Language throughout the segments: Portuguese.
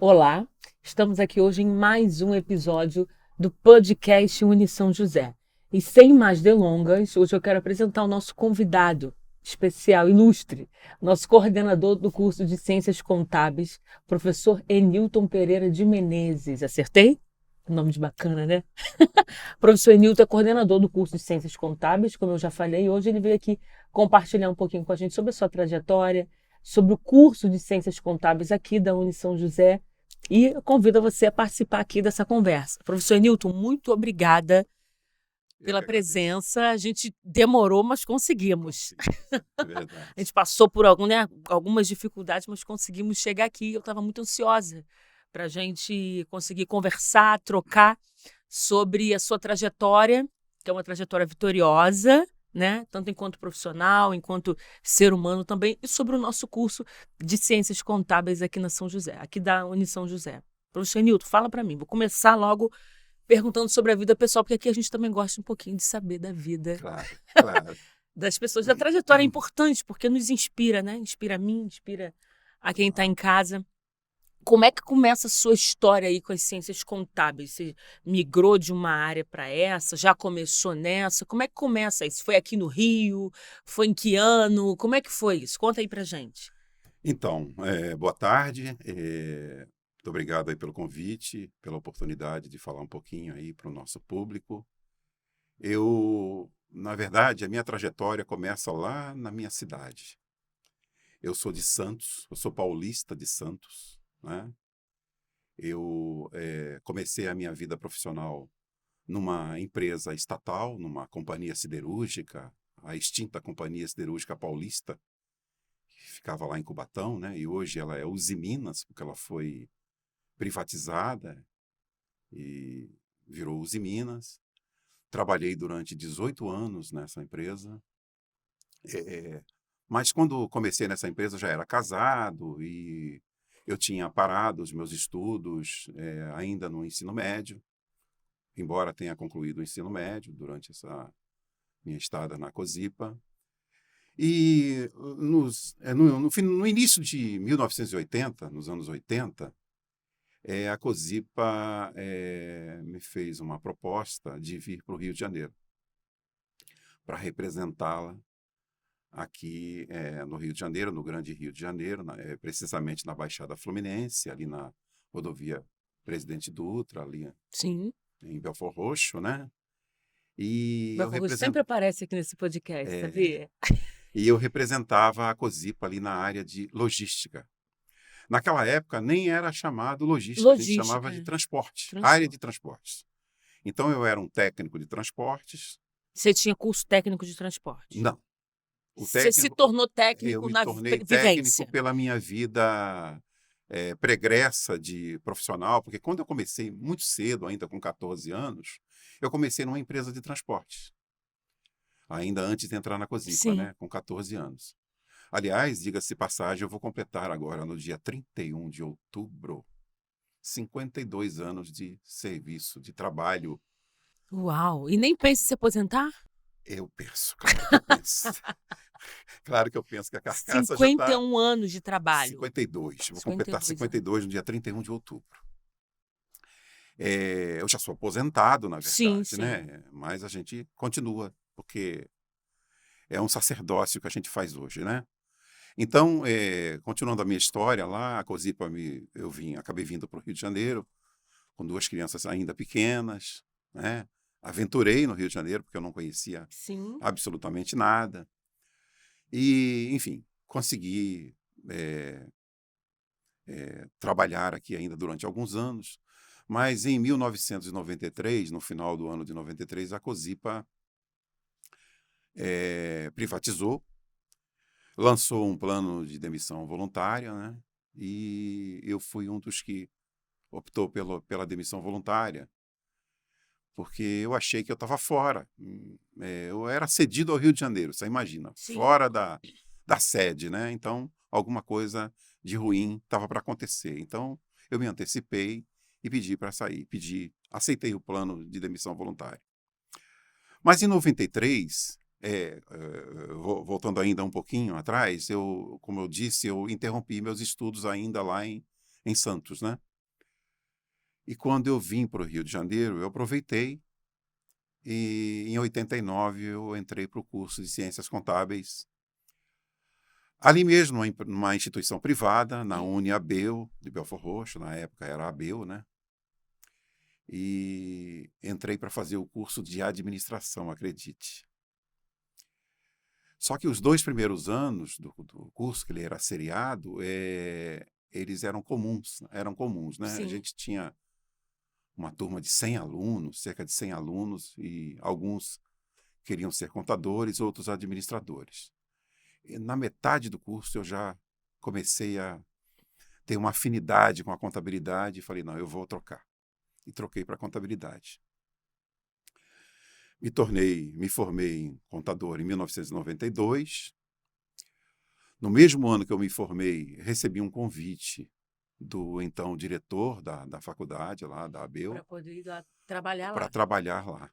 Olá, estamos aqui hoje em mais um episódio do podcast Uni São José. E sem mais delongas, hoje eu quero apresentar o nosso convidado especial, ilustre, nosso coordenador do curso de Ciências Contábeis, professor Enilton Pereira de Menezes. Acertei? Nome de bacana, né? Professor Enilton é coordenador do curso de Ciências Contábeis, como eu já falei. Hoje ele veio aqui compartilhar um pouquinho com a gente sobre a sua trajetória, sobre o curso de Ciências Contábeis aqui da Uni São José. E eu convido você a participar aqui dessa conversa. Professor Enilton, muito obrigada Eu pela que agradeço. presença. A gente demorou, mas conseguimos. Conseguimos, é A verdade. gente passou por algumas dificuldades, mas conseguimos chegar aqui. Eu estava muito ansiosa para a gente conseguir conversar, trocar sobre a sua trajetória, que é uma trajetória vitoriosa, né? Tanto enquanto profissional, enquanto ser humano também, e sobre o nosso curso de Ciências Contábeis aqui na São José, aqui da Uni São José. Professor Nilton, fala para mim. Vou começar logo perguntando sobre a vida pessoal, porque aqui a gente também gosta um pouquinho de saber da vida Claro, claro. das pessoas. Da trajetória é importante, porque nos inspira, né? Inspira a mim, inspira a quem está em casa. Como é que começa a sua história aí com as ciências contábeis? Você migrou de uma área para essa? Já começou nessa? Como é que começa isso? Foi aqui no Rio? Foi em que ano? Como é que foi isso? Conta aí pra gente. Então, boa tarde. Muito obrigado aí pelo convite, pela oportunidade de falar um pouquinho aí para o nosso público. Na verdade, a minha trajetória começa lá na minha cidade. Eu sou de Santos, eu sou paulista de Santos, né? Eu comecei a minha vida profissional numa empresa estatal, numa companhia siderúrgica, a extinta Companhia Siderúrgica Paulista, que ficava lá em Cubatão, né? E hoje ela é Usiminas, porque ela foi privatizada e virou Usiminas. Trabalhei durante 18 anos nessa empresa. É, mas quando comecei nessa empresa, eu já era casado e eu tinha parado os meus estudos ainda no ensino médio, embora tenha concluído o ensino médio durante essa minha estada na Cosipa. E no início de 1980, nos anos 80, a Cosipa me fez uma proposta de vir para o Rio de Janeiro, para representá-la aqui no Rio de Janeiro, no Grande Rio de Janeiro, precisamente na Baixada Fluminense, ali na rodovia Presidente Dutra, ali Sim. em Belford Roxo, né? E eu, Belfort Roxo sempre aparece aqui nesse podcast, é, sabia? e eu representava a Cosipa ali na área de logística. Naquela época nem era chamado logística, a gente chamava Logística, de transporte, área de transporte. transportes. Então eu era um técnico de transportes. Você tinha curso técnico de transporte. Não, o Você se técnico, tornou eu técnico me na tornei técnico vivência. pela minha vida pregressa de profissional, porque quando eu comecei muito cedo, ainda com 14 anos, eu comecei numa empresa de transportes, ainda antes de entrar na Cosipa, Sim. né, com 14 anos. Aliás, diga-se passagem, eu vou completar agora, no dia 31 de outubro, 52 anos de serviço, de trabalho. Uau! E nem pensa em se aposentar? Eu penso, claro que eu penso. Claro que eu penso que a carcaça já Cinquenta e está um anos de trabalho. 52. Vou Cinquenta e completar dois 52 no dia 31 de outubro. Eu já sou aposentado, na Sim, verdade, sim. né? Mas a gente continua, porque é um sacerdócio que a gente faz hoje, né? Então, continuando a minha história lá, a Cosipa, acabei vindo para o Rio de Janeiro, com duas crianças ainda pequenas, né? Aventurei no Rio de Janeiro, porque eu não conhecia Sim. absolutamente nada. E, enfim, consegui trabalhar aqui ainda durante alguns anos. Mas em 1993, no final do ano de 93, a Cosipa privatizou, lançou um plano de demissão voluntária, né? E eu fui um dos que optou pela demissão voluntária, porque eu achei que eu estava fora. Eu era cedido ao Rio de Janeiro, você imagina, Sim. fora da sede, né? Então, alguma coisa de ruim estava para acontecer. Então, eu me antecipei e pedi para sair, aceitei o plano de demissão voluntária. Mas em 93, voltando ainda um pouquinho atrás, como eu disse, eu interrompi meus estudos ainda lá em Santos, né? E quando eu vim para o Rio de Janeiro, eu aproveitei e em 89 eu entrei para o curso de Ciências Contábeis. Ali mesmo, numa instituição privada, na UniAbel, de Belford Roxo, na época era a Abel, né? E entrei para fazer o curso de administração, acredite. Só que os 2 primeiros anos do curso, que ele era seriado, eles eram comuns, né? A Sim. gente tinha uma turma de 100 alunos, cerca de 100 alunos, e alguns queriam ser contadores, outros administradores. E na metade do curso eu já comecei a ter uma afinidade com a contabilidade e falei, não, eu vou trocar. E troquei para contabilidade. Me formei em contador em 1992. No mesmo ano que eu me formei, recebi um convite do então diretor da faculdade, lá da Abel, Para poder ir lá trabalhar para lá. trabalhar lá.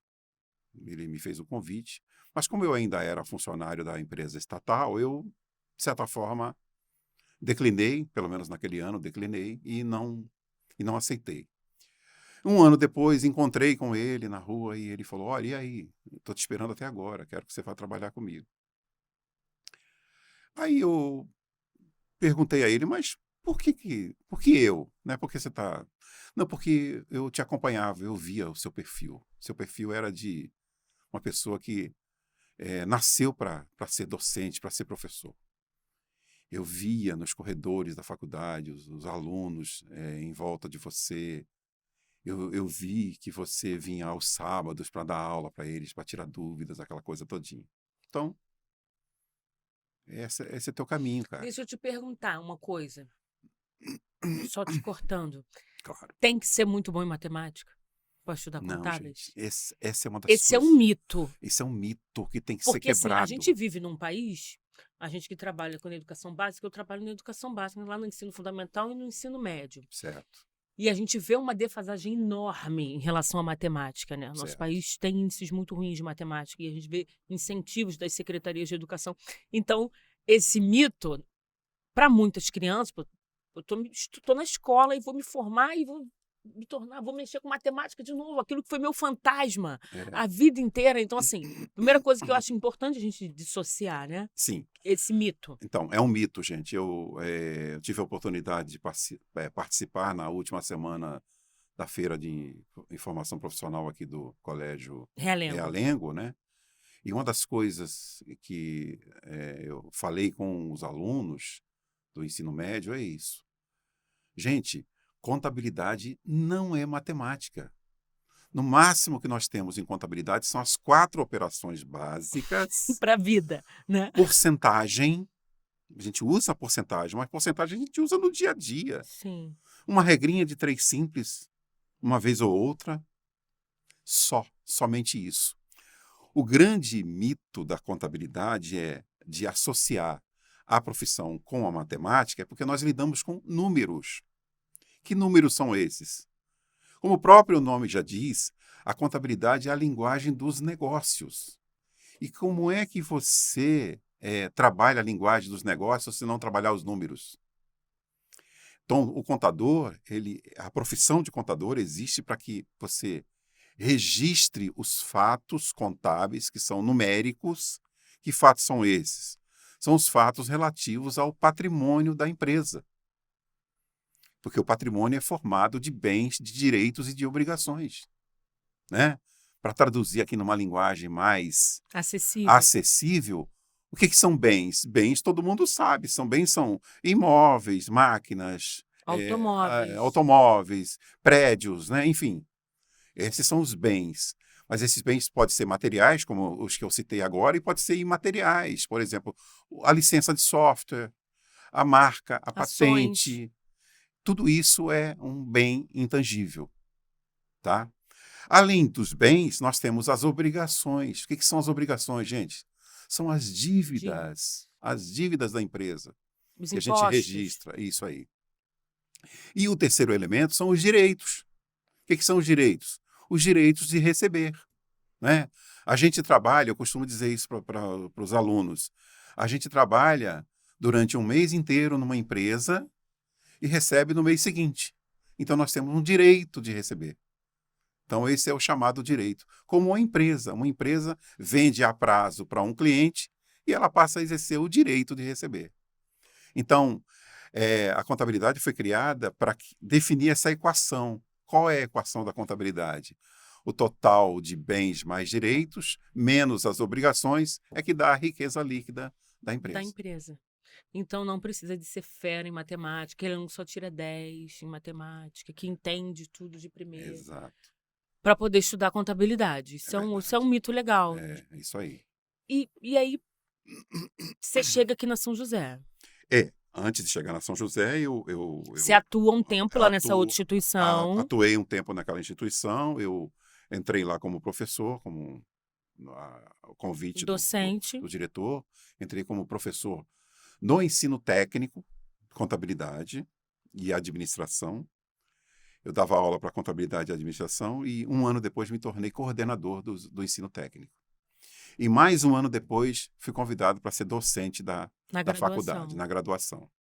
Ele me fez o convite, mas como eu ainda era funcionário da empresa estatal, eu, de certa forma, declinei, pelo menos naquele ano, declinei e não aceitei. Um ano depois, encontrei com ele na rua e ele falou, olha, e aí? Estou te esperando até agora, quero que você vá trabalhar comigo. Aí eu perguntei a ele, mas por que eu? Né? Por que você está... Não, porque eu te acompanhava, eu via o seu perfil. Seu perfil era de uma pessoa que nasceu para ser docente, para ser professor. Eu via nos corredores da faculdade os alunos em volta de você. Eu vi que você vinha aos sábados para dar aula para eles, para tirar dúvidas, aquela coisa todinha. Então, esse é teu caminho, cara. Deixa eu te perguntar uma coisa, só te cortando. Claro. Tem que ser muito bom em matemática para estudar Não, contábeis? gente. Essa é uma das Esse é um coisas. mito. Esse é um mito que tem que ser Porque, assim, a quebrado. gente vive num país, a gente que trabalha com a educação básica, eu trabalho na educação básica, lá no ensino fundamental e no ensino médio. Certo, E a gente vê uma defasagem enorme em relação à matemática, né? Nosso certo. país tem índices muito ruins de matemática e a gente vê incentivos das secretarias de educação. Então, esse mito, para muitas crianças, pô, eu tô na escola e vou me formar e vou mexer com matemática de novo, aquilo que foi meu fantasma a vida inteira. Então, assim, primeira coisa que eu acho importante a gente dissociar, né? Sim. Esse mito. Então, é um mito, gente. Eu tive a oportunidade de participar na última semana da feira de informação profissional aqui do Colégio Realengo. Realengo, né? E uma das coisas que eu falei com os alunos do ensino médio é isso. Gente, contabilidade não é matemática. No máximo que nós temos em contabilidade são as 4 operações básicas, Para a vida, né? porcentagem. A gente usa a porcentagem, mas porcentagem a gente usa no dia a dia. Sim. Uma regrinha de 3 simples, uma vez ou outra, somente isso. O grande mito da contabilidade é de associar a profissão com a matemática, porque nós lidamos com números. Que números são esses? Como o próprio nome já diz, a contabilidade é a linguagem dos negócios. E como é que você trabalha a linguagem dos negócios se não trabalhar os números? Então, o contador, a profissão de contador existe para que você registre os fatos contábeis, que são numéricos. Que fatos são esses? São os fatos relativos ao patrimônio da empresa. Porque o patrimônio é formado de bens, de direitos e de obrigações. Né? Para traduzir aqui numa linguagem mais acessível, o que são bens? Bens todo mundo sabe. São imóveis, máquinas, automóveis, prédios, né? Enfim. Esses são os bens. Mas esses bens podem ser materiais, como os que eu citei agora, e podem ser imateriais. Por exemplo, a licença de software, a marca, a patente. Tudo isso é um bem intangível. Tá? Além dos bens, nós temos as obrigações. O que são as obrigações, gente? São as dívidas. As dívidas da empresa. Os que impostos. A gente registra. Isso aí. E o terceiro elemento são os direitos. O que são os direitos? Os direitos de receber. Né? A gente trabalha, eu costumo dizer isso para os alunos, a gente trabalha durante um mês inteiro numa empresa e recebe no mês seguinte. Então, nós temos um direito de receber. Então, esse é o chamado direito. Como uma empresa vende a prazo para um cliente e ela passa a exercer o direito de receber. Então, a contabilidade foi criada para definir essa equação. Qual é a equação da contabilidade? O total de bens mais direitos, menos as obrigações, é que dá a riqueza líquida da Da empresa. empresa. Então não precisa de ser fera em matemática, ele não só tira 10 em matemática, que entende tudo de primeira, Exato. para poder estudar contabilidade. Isso é um Verdade. mito legal. É isso aí. E aí você chega aqui na São José. Antes de chegar na São José, Você atua um tempo lá nessa outra instituição. atuei um tempo naquela instituição, eu entrei lá como professor, como o convite Docente. do diretor, entrei como professor no ensino técnico, contabilidade e administração. Eu dava aula para contabilidade e administração e um ano depois me tornei coordenador do ensino técnico. E mais um ano depois fui convidado para ser docente da faculdade, na graduação.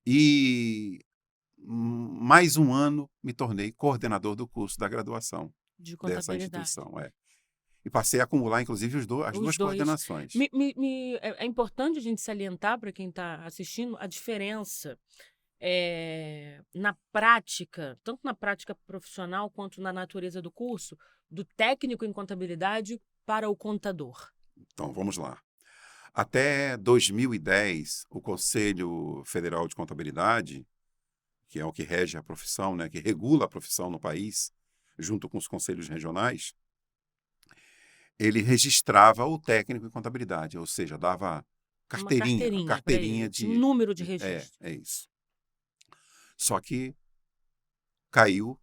E mais um ano me tornei coordenador do curso da graduação De dessa contabilidade. instituição. E passei a acumular, inclusive, as Os duas dois. coordenações. É importante a gente salientar para quem está assistindo a diferença na prática, tanto na prática profissional quanto na natureza do curso, do técnico em contabilidade para o contador. Então, vamos lá. Até 2010, o Conselho Federal de Contabilidade, que é o que rege a profissão, né, que regula a profissão no país, junto com os conselhos regionais, ele registrava o técnico em contabilidade, ou seja, dava carteirinha de um número de registro. É isso. Só que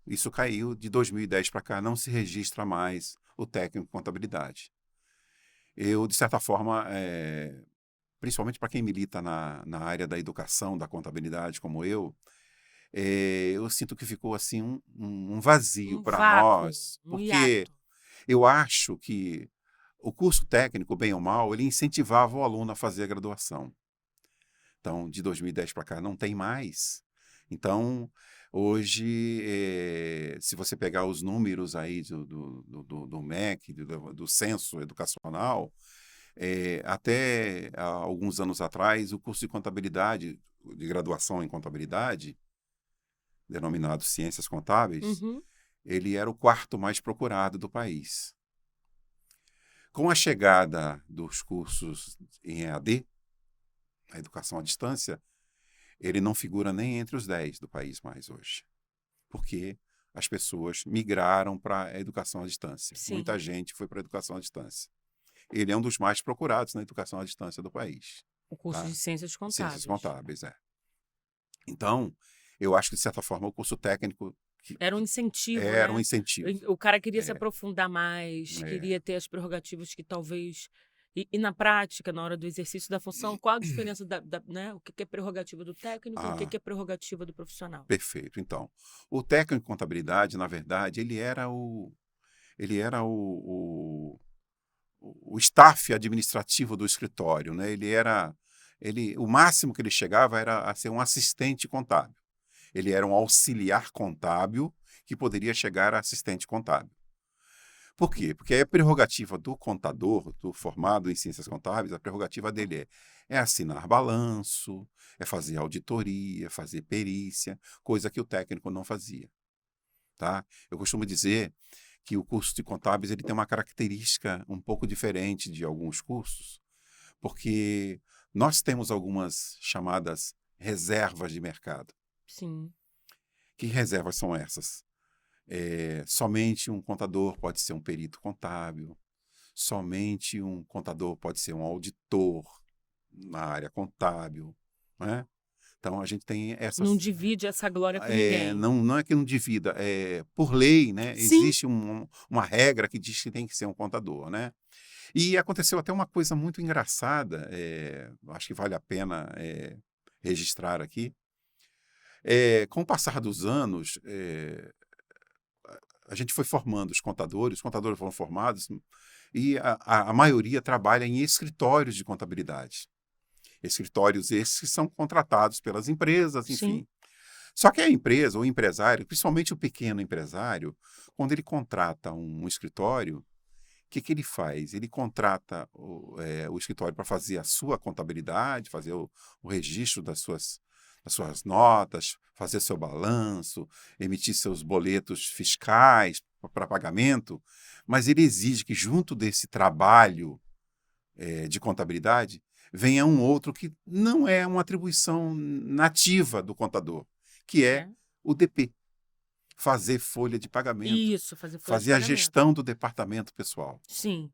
isso caiu de 2010 para cá, não se registra mais o técnico em contabilidade. Eu, de certa forma, principalmente para quem milita na área da educação, da contabilidade, como eu sinto que ficou assim um vazio para nós, porque hiato. eu acho que o curso técnico, bem ou mal, ele incentivava o aluno a fazer a graduação. Então, de 2010 para cá, não tem mais. Então, hoje, se você pegar os números aí do MEC, do Censo Educacional, até há alguns anos atrás, o curso de contabilidade, de graduação em contabilidade, denominado Ciências Contábeis, ele era o quarto mais procurado do país. Com a chegada dos cursos em EAD, a educação à distância, ele não figura nem entre os 10 do país mais hoje, porque as pessoas migraram para a educação à distância. Sim. Muita gente foi para a educação à distância. Ele é um dos mais procurados na educação à distância do país. O curso de Ciências Contábeis. Ciências Contábeis, Então, eu acho que, de certa forma, o curso técnico... Era um incentivo, Era né? um incentivo. O cara queria se aprofundar mais, queria ter as prerrogativas que talvez... E na prática, na hora do exercício da função, qual a diferença né? O que é prerrogativa do técnico e o que é prerrogativa do profissional? Perfeito. Então, o técnico em contabilidade, na verdade, ele era o staff administrativo do escritório, né? O máximo que ele chegava era a ser um assistente contábil. Ele era um auxiliar contábil que poderia chegar a assistente contábil. Por quê? Porque a prerrogativa do contador, do formado em ciências contábeis, a prerrogativa dele é assinar balanço, é fazer auditoria, fazer perícia, coisa que o técnico não fazia. Tá? Eu costumo dizer que o curso de contábeis ele tem uma característica um pouco diferente de alguns cursos, porque nós temos algumas chamadas reservas de mercado. Sim. Que reservas são essas? Somente um contador pode ser um perito contábil, somente um contador pode ser um auditor na área contábil, né? Então, a gente tem essas... Não divide essa glória com ninguém. Não é que não divida, por lei, né? Sim. Existe uma regra que diz que tem que ser um contador, né? E aconteceu até uma coisa muito engraçada, acho que vale a pena registrar aqui. Com o passar dos anos, a gente foi formando os contadores foram formados e a maioria trabalha em escritórios de contabilidade. Escritórios esses que são contratados pelas empresas, enfim. Sim. Só que a empresa, o empresário, principalmente o pequeno empresário, quando ele contrata um escritório, o que ele faz? Ele contrata o escritório para fazer a sua contabilidade, fazer o registro das suas notas, fazer seu balanço, emitir seus boletos fiscais para pagamento, mas ele exige que, junto desse trabalho de contabilidade, venha um outro que não é uma atribuição nativa do contador, que é É. o DP, fazer folha de pagamento, Isso, fazer folha de fazer a pagamento. gestão do departamento pessoal. Sim.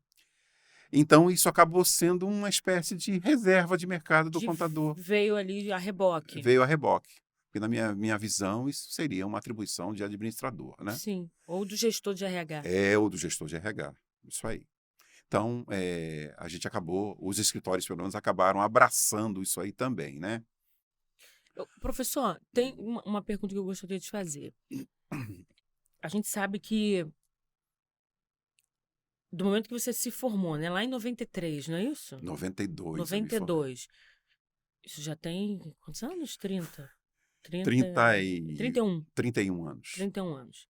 Então, isso acabou sendo uma espécie de reserva de mercado do contador. Veio ali a reboque. Veio a reboque. Porque, na minha visão, isso seria uma atribuição de administrador, né? Sim. Ou do gestor de RH. Ou do gestor de RH. Isso aí. Então, a gente acabou, os escritórios, pelo menos, acabaram abraçando isso aí também, né? Professor, tem uma pergunta que eu gostaria de fazer. A gente sabe que do momento que você se formou, né? Lá em 93, não é isso? 92. 92. Isso já tem quantos anos? 30. 31 31 anos. 31 anos.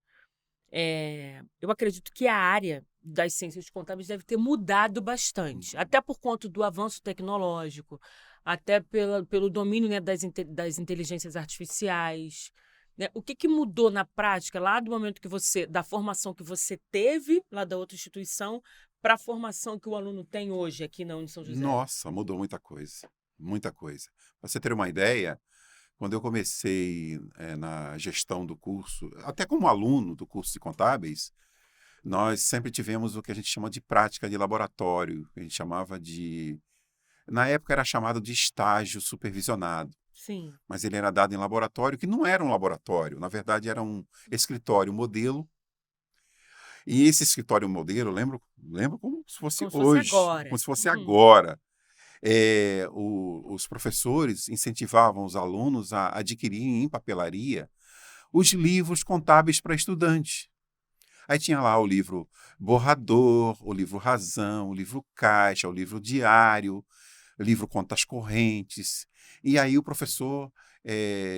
Eu acredito que a área das ciências contábeis deve ter mudado bastante, até por conta do avanço tecnológico, até pelo domínio, né, das inteligências artificiais. Né? O que mudou na prática, lá do momento da formação que você teve lá da outra instituição, para a formação que o aluno tem hoje aqui na Unisão José? Nossa, mudou muita coisa. Muita coisa. Para você ter uma ideia, quando eu comecei na gestão do curso, até como aluno do curso de contábeis, nós sempre tivemos o que a gente chama de prática de laboratório, que a gente chamava de... Na época era chamado de estágio supervisionado, Sim. mas ele era dado em laboratório, que não era um laboratório, na verdade era um escritório modelo. E esse escritório modelo, lembro como se fosse Como se fosse hoje, agora. como se fosse Uhum. agora. Os professores incentivavam os alunos a adquirirem em papelaria os livros contábeis para estudante. Aí tinha lá o livro Borrador, o livro Razão, o livro Caixa, o livro Diário, o livro Contas Correntes. E aí o professor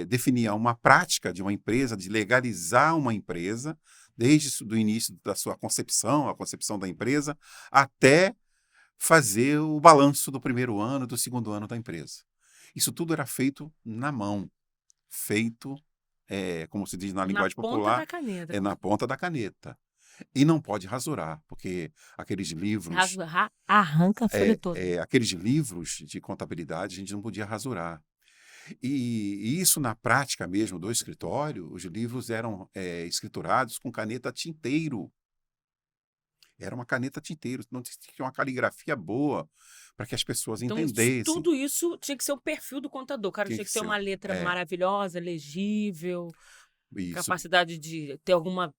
definia uma prática de uma empresa, de legalizar uma empresa, desde o início da sua concepção, a concepção da empresa, até fazer o balanço do primeiro ano, do segundo ano da empresa. Isso tudo era feito na mão, feito, como se diz na linguagem popular, Na ponta da caneta. na ponta da caneta. E não pode rasurar, porque aqueles livros, Arranca a folha toda. aqueles livros de contabilidade, a gente não podia rasurar. E isso, na prática mesmo do escritório, os livros eram escriturados com caneta tinteiro. Era uma caneta tinteiro, não tinha uma caligrafia boa para que as pessoas Então, entendessem. tudo isso tinha que ser o perfil do contador. O cara tinha que ter ser uma letra maravilhosa, legível, isso. capacidade de ter alguma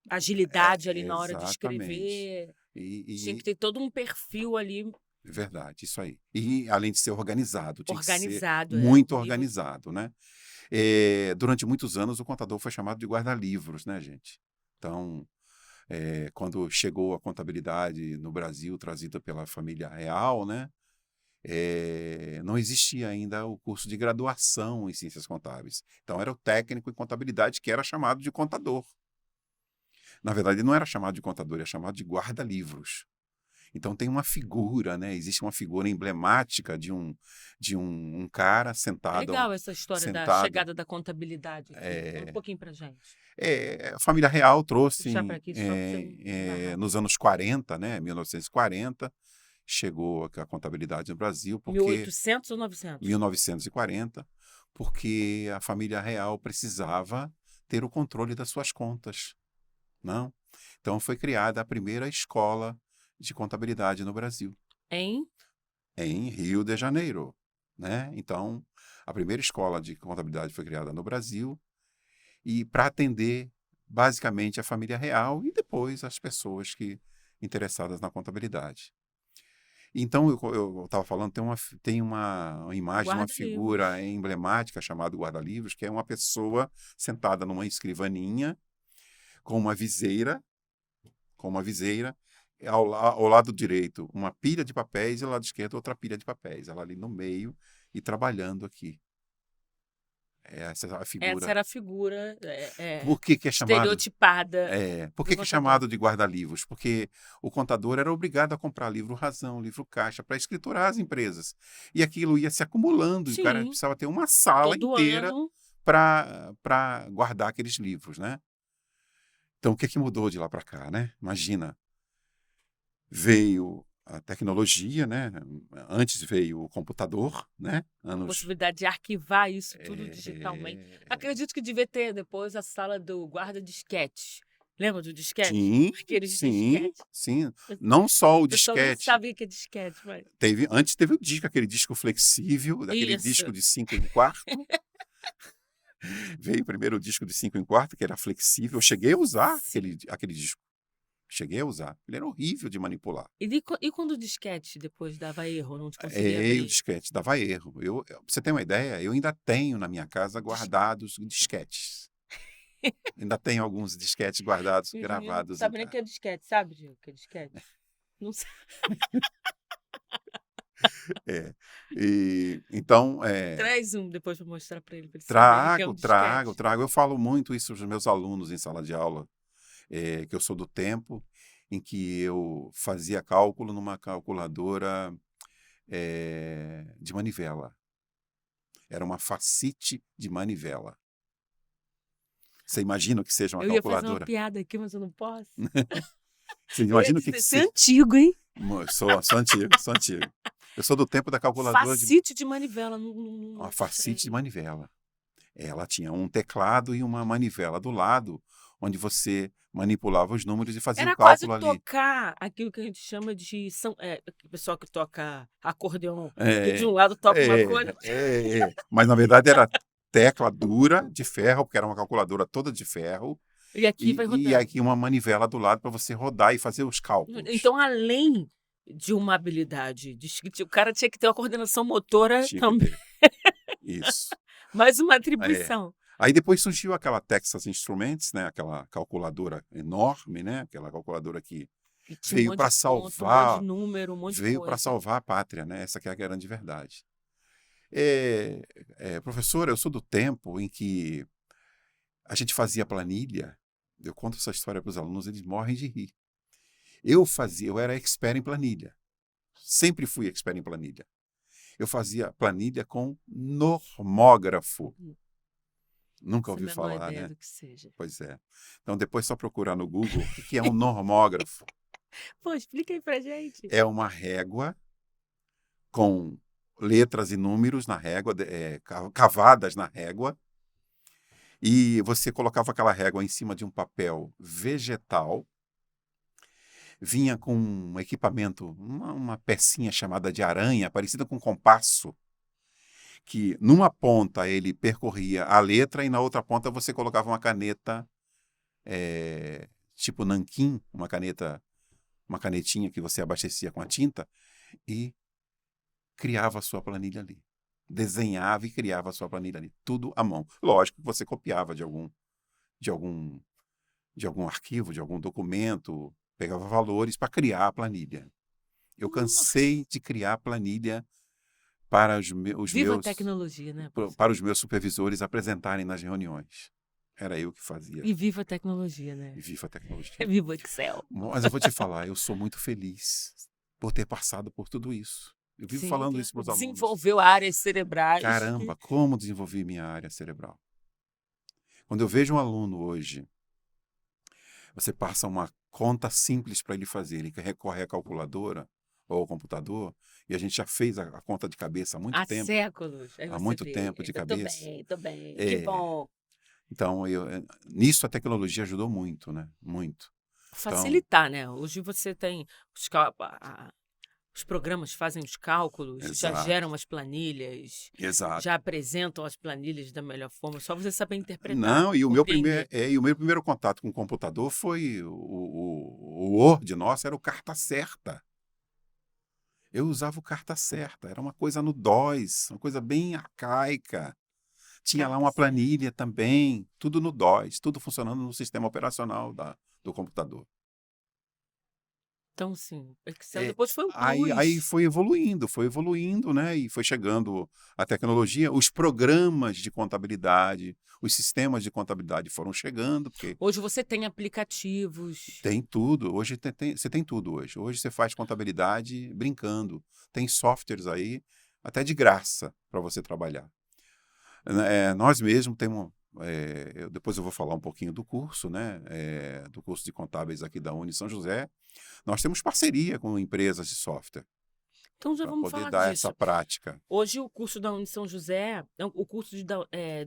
agilidade ali na hora de Exatamente. escrever. E Tinha que ter todo um perfil ali verdade, isso aí. E além de ser organizado, tinha organizado. que ser muito O livro- organizado, né? Durante muitos anos, o contador foi chamado de guarda-livros, né, gente? Então, quando chegou a contabilidade no Brasil, trazida pela família real, né? Não existia ainda o curso de graduação em ciências contábeis. Então, era o técnico em contabilidade que era chamado de contador. Na verdade, não era chamado de contador, era chamado de guarda-livros. Então, tem uma figura, né? Existe uma figura emblemática de um cara sentado... Legal essa história da chegada da contabilidade aqui. Fala um pouquinho pra gente. A família real trouxe Puxar pra aqui, só pra você nos anos 40, né? 1940, chegou a contabilidade no Brasil. Porque 1800 ou 900? 1940, porque a família real precisava ter o controle das suas contas. Não? Então, foi criada a primeira escola de contabilidade no Brasil. Em Rio de Janeiro. Né? Então, a primeira escola de contabilidade foi criada no Brasil e para atender, basicamente, a família real e depois as pessoas interessadas na contabilidade. Então, eu estava falando, tem uma imagem, uma figura emblemática chamada guarda-livros, que é uma pessoa sentada numa escrivaninha com uma viseira, ao lado direito uma pilha de papéis e ao lado esquerdo outra pilha de papéis. Ela ali no meio e trabalhando aqui. Essa é a Essa figura. era a figura Por que que é chamado? estereotipada Por do que que é contador. chamado de guarda-livros? Porque o contador era obrigado a comprar livro razão, livro caixa, para escriturar as empresas. E aquilo ia se acumulando, e o cara Sim, precisava ter uma sala todo inteira ano. para guardar aqueles livros, né? Então, o que que mudou de lá para cá, né? Imagina, veio a tecnologia, né? Antes veio o computador, né? A Anos. possibilidade de arquivar isso tudo digitalmente. É, Acredito que devia ter depois a sala do guarda-disquete. Lembra do disquete? Sim, Aqueles sim, disquete. sim. Não só o O pessoal nem disquete. sabia que é disquete, mas... Antes teve o disco, aquele disco flexível, daquele disco Isso. de 5 em quarto. Veio primeiro o disco de 5 em quarto, que era flexível. Eu cheguei a usar Sim. aquele disco. Cheguei a usar. Ele era horrível de manipular. E quando o disquete depois dava erro, não te conseguia E o abrir? disquete dava erro. Pra você ter uma ideia, eu ainda tenho na minha casa Dis- guardados disquetes. Ainda tenho alguns disquetes guardados, Os meninos não gravados em sabem nem o casa. que é disquete, sabe, Diego? O que é disquete? Não sabe. É. Então, Traz um depois para mostrar para ele saber o que é um trago. disquete. Eu falo muito isso aos meus alunos em sala de aula, que eu sou do tempo em que eu fazia cálculo numa calculadora de manivela. Era uma facite de manivela. Você imagina o que seja uma Eu ia fazer uma calculadora? piada aqui, mas eu não posso. Você Eu ia imagina o que dizer, você é seja? antigo, hein? Sou antigo, sou antigo. Eu sou do tempo da calculadora de Facite de manivela, não, uma não facite de sei. manivela. Ela tinha um teclado e uma manivela do lado, onde você manipulava os números e fazia o Era quase cálculo ali. tocar aquilo que a gente chama de o pessoal que toca acordeon, que de É, um lado toca uma coisa Mas, na verdade, era tecla dura de ferro, porque era uma calculadora toda de ferro, e aqui vai e rodando. aqui uma manivela do lado para você rodar e fazer os cálculos. Então, além de uma habilidade, o cara tinha que ter uma coordenação motora Tinha que também, ter. Isso. mais uma É. atribuição. Aí depois surgiu aquela Texas Instruments, né? Aquela calculadora enorme, né? Aquela calculadora que E tinha um veio monte para de ponto, um monte de salvar, número, um monte de veio para coisa. salvar a pátria, né? Essa que é a grande verdade. Professora, eu sou do tempo em que a gente fazia planilha. Eu conto essa história para os alunos, eles morrem de rir. Eu era expert em planilha. Sempre fui expert em planilha. Eu fazia planilha com normógrafo. Nunca Não ouvi tenho a menor falar, ideia né? do que seja. Pois é. Então, depois só procurar no Google o que é um normógrafo. Pô, explica aí pra gente. É uma régua com letras e números na régua, cavadas na régua, e você colocava aquela régua em cima de um papel vegetal, vinha com um equipamento, uma pecinha chamada de aranha, parecida com um compasso, que numa ponta ele percorria a letra e na outra ponta você colocava uma caneta tipo nanquim, uma canetinha que você abastecia com a tinta e criava a sua planilha ali. Desenhava e criava a sua planilha ali, tudo à mão. Lógico que você copiava de algum arquivo, de algum documento, pegava valores para criar a planilha. Eu Nossa. cansei de criar planilha para Viva a tecnologia, né, para professor? os meus supervisores apresentarem nas reuniões. Era eu que fazia. E viva a tecnologia, E né? viva a tecnologia. Viva o Excel. Mas eu vou te falar, eu sou muito feliz por ter passado por tudo isso. Eu vivo Sim, falando claro. isso para os alunos. Desenvolveu áreas cerebrais. Caramba, como desenvolvi minha área cerebral. Quando eu vejo um aluno hoje, você passa uma conta simples para ele fazer, ele recorre à calculadora ou ao computador, e a gente já fez a conta de cabeça Há séculos. Aí há você muito tempo vê. de Eu tô cabeça. bem, tô bem. Que É, bom. então, nisso a tecnologia ajudou muito, né? Muito. Então, Facilitar, né? Hoje você tem os programas fazem os cálculos, já exato, geram as planilhas, exato. já apresentam as planilhas da melhor forma. Só você saber interpretar, Não, compreender. e o meu primeiro contato com o computador foi o Word nosso, era o carta certa. Eu usava o carta certa, era uma coisa no DOS, uma coisa bem arcaica. Tinha lá Carta uma certa. planilha também, tudo no DOS, tudo funcionando no sistema operacional do computador. Então, sim, Excel É, depois foi um aí plus. foi evoluindo, né? E foi chegando a tecnologia, os programas de contabilidade, os sistemas de contabilidade foram chegando, porque Hoje você tem aplicativos. tem tudo. Hoje você tem tudo hoje. Hoje você faz contabilidade brincando. Tem softwares aí, até de graça, para você trabalhar. Nós mesmos temos. Depois eu vou falar um pouquinho do curso, né? Do curso de contábeis aqui da Uni São José. Nós temos parceria com empresas de software Então já para vamos poder falar dar essa disso. prática. Hoje o curso da Uni São José, o curso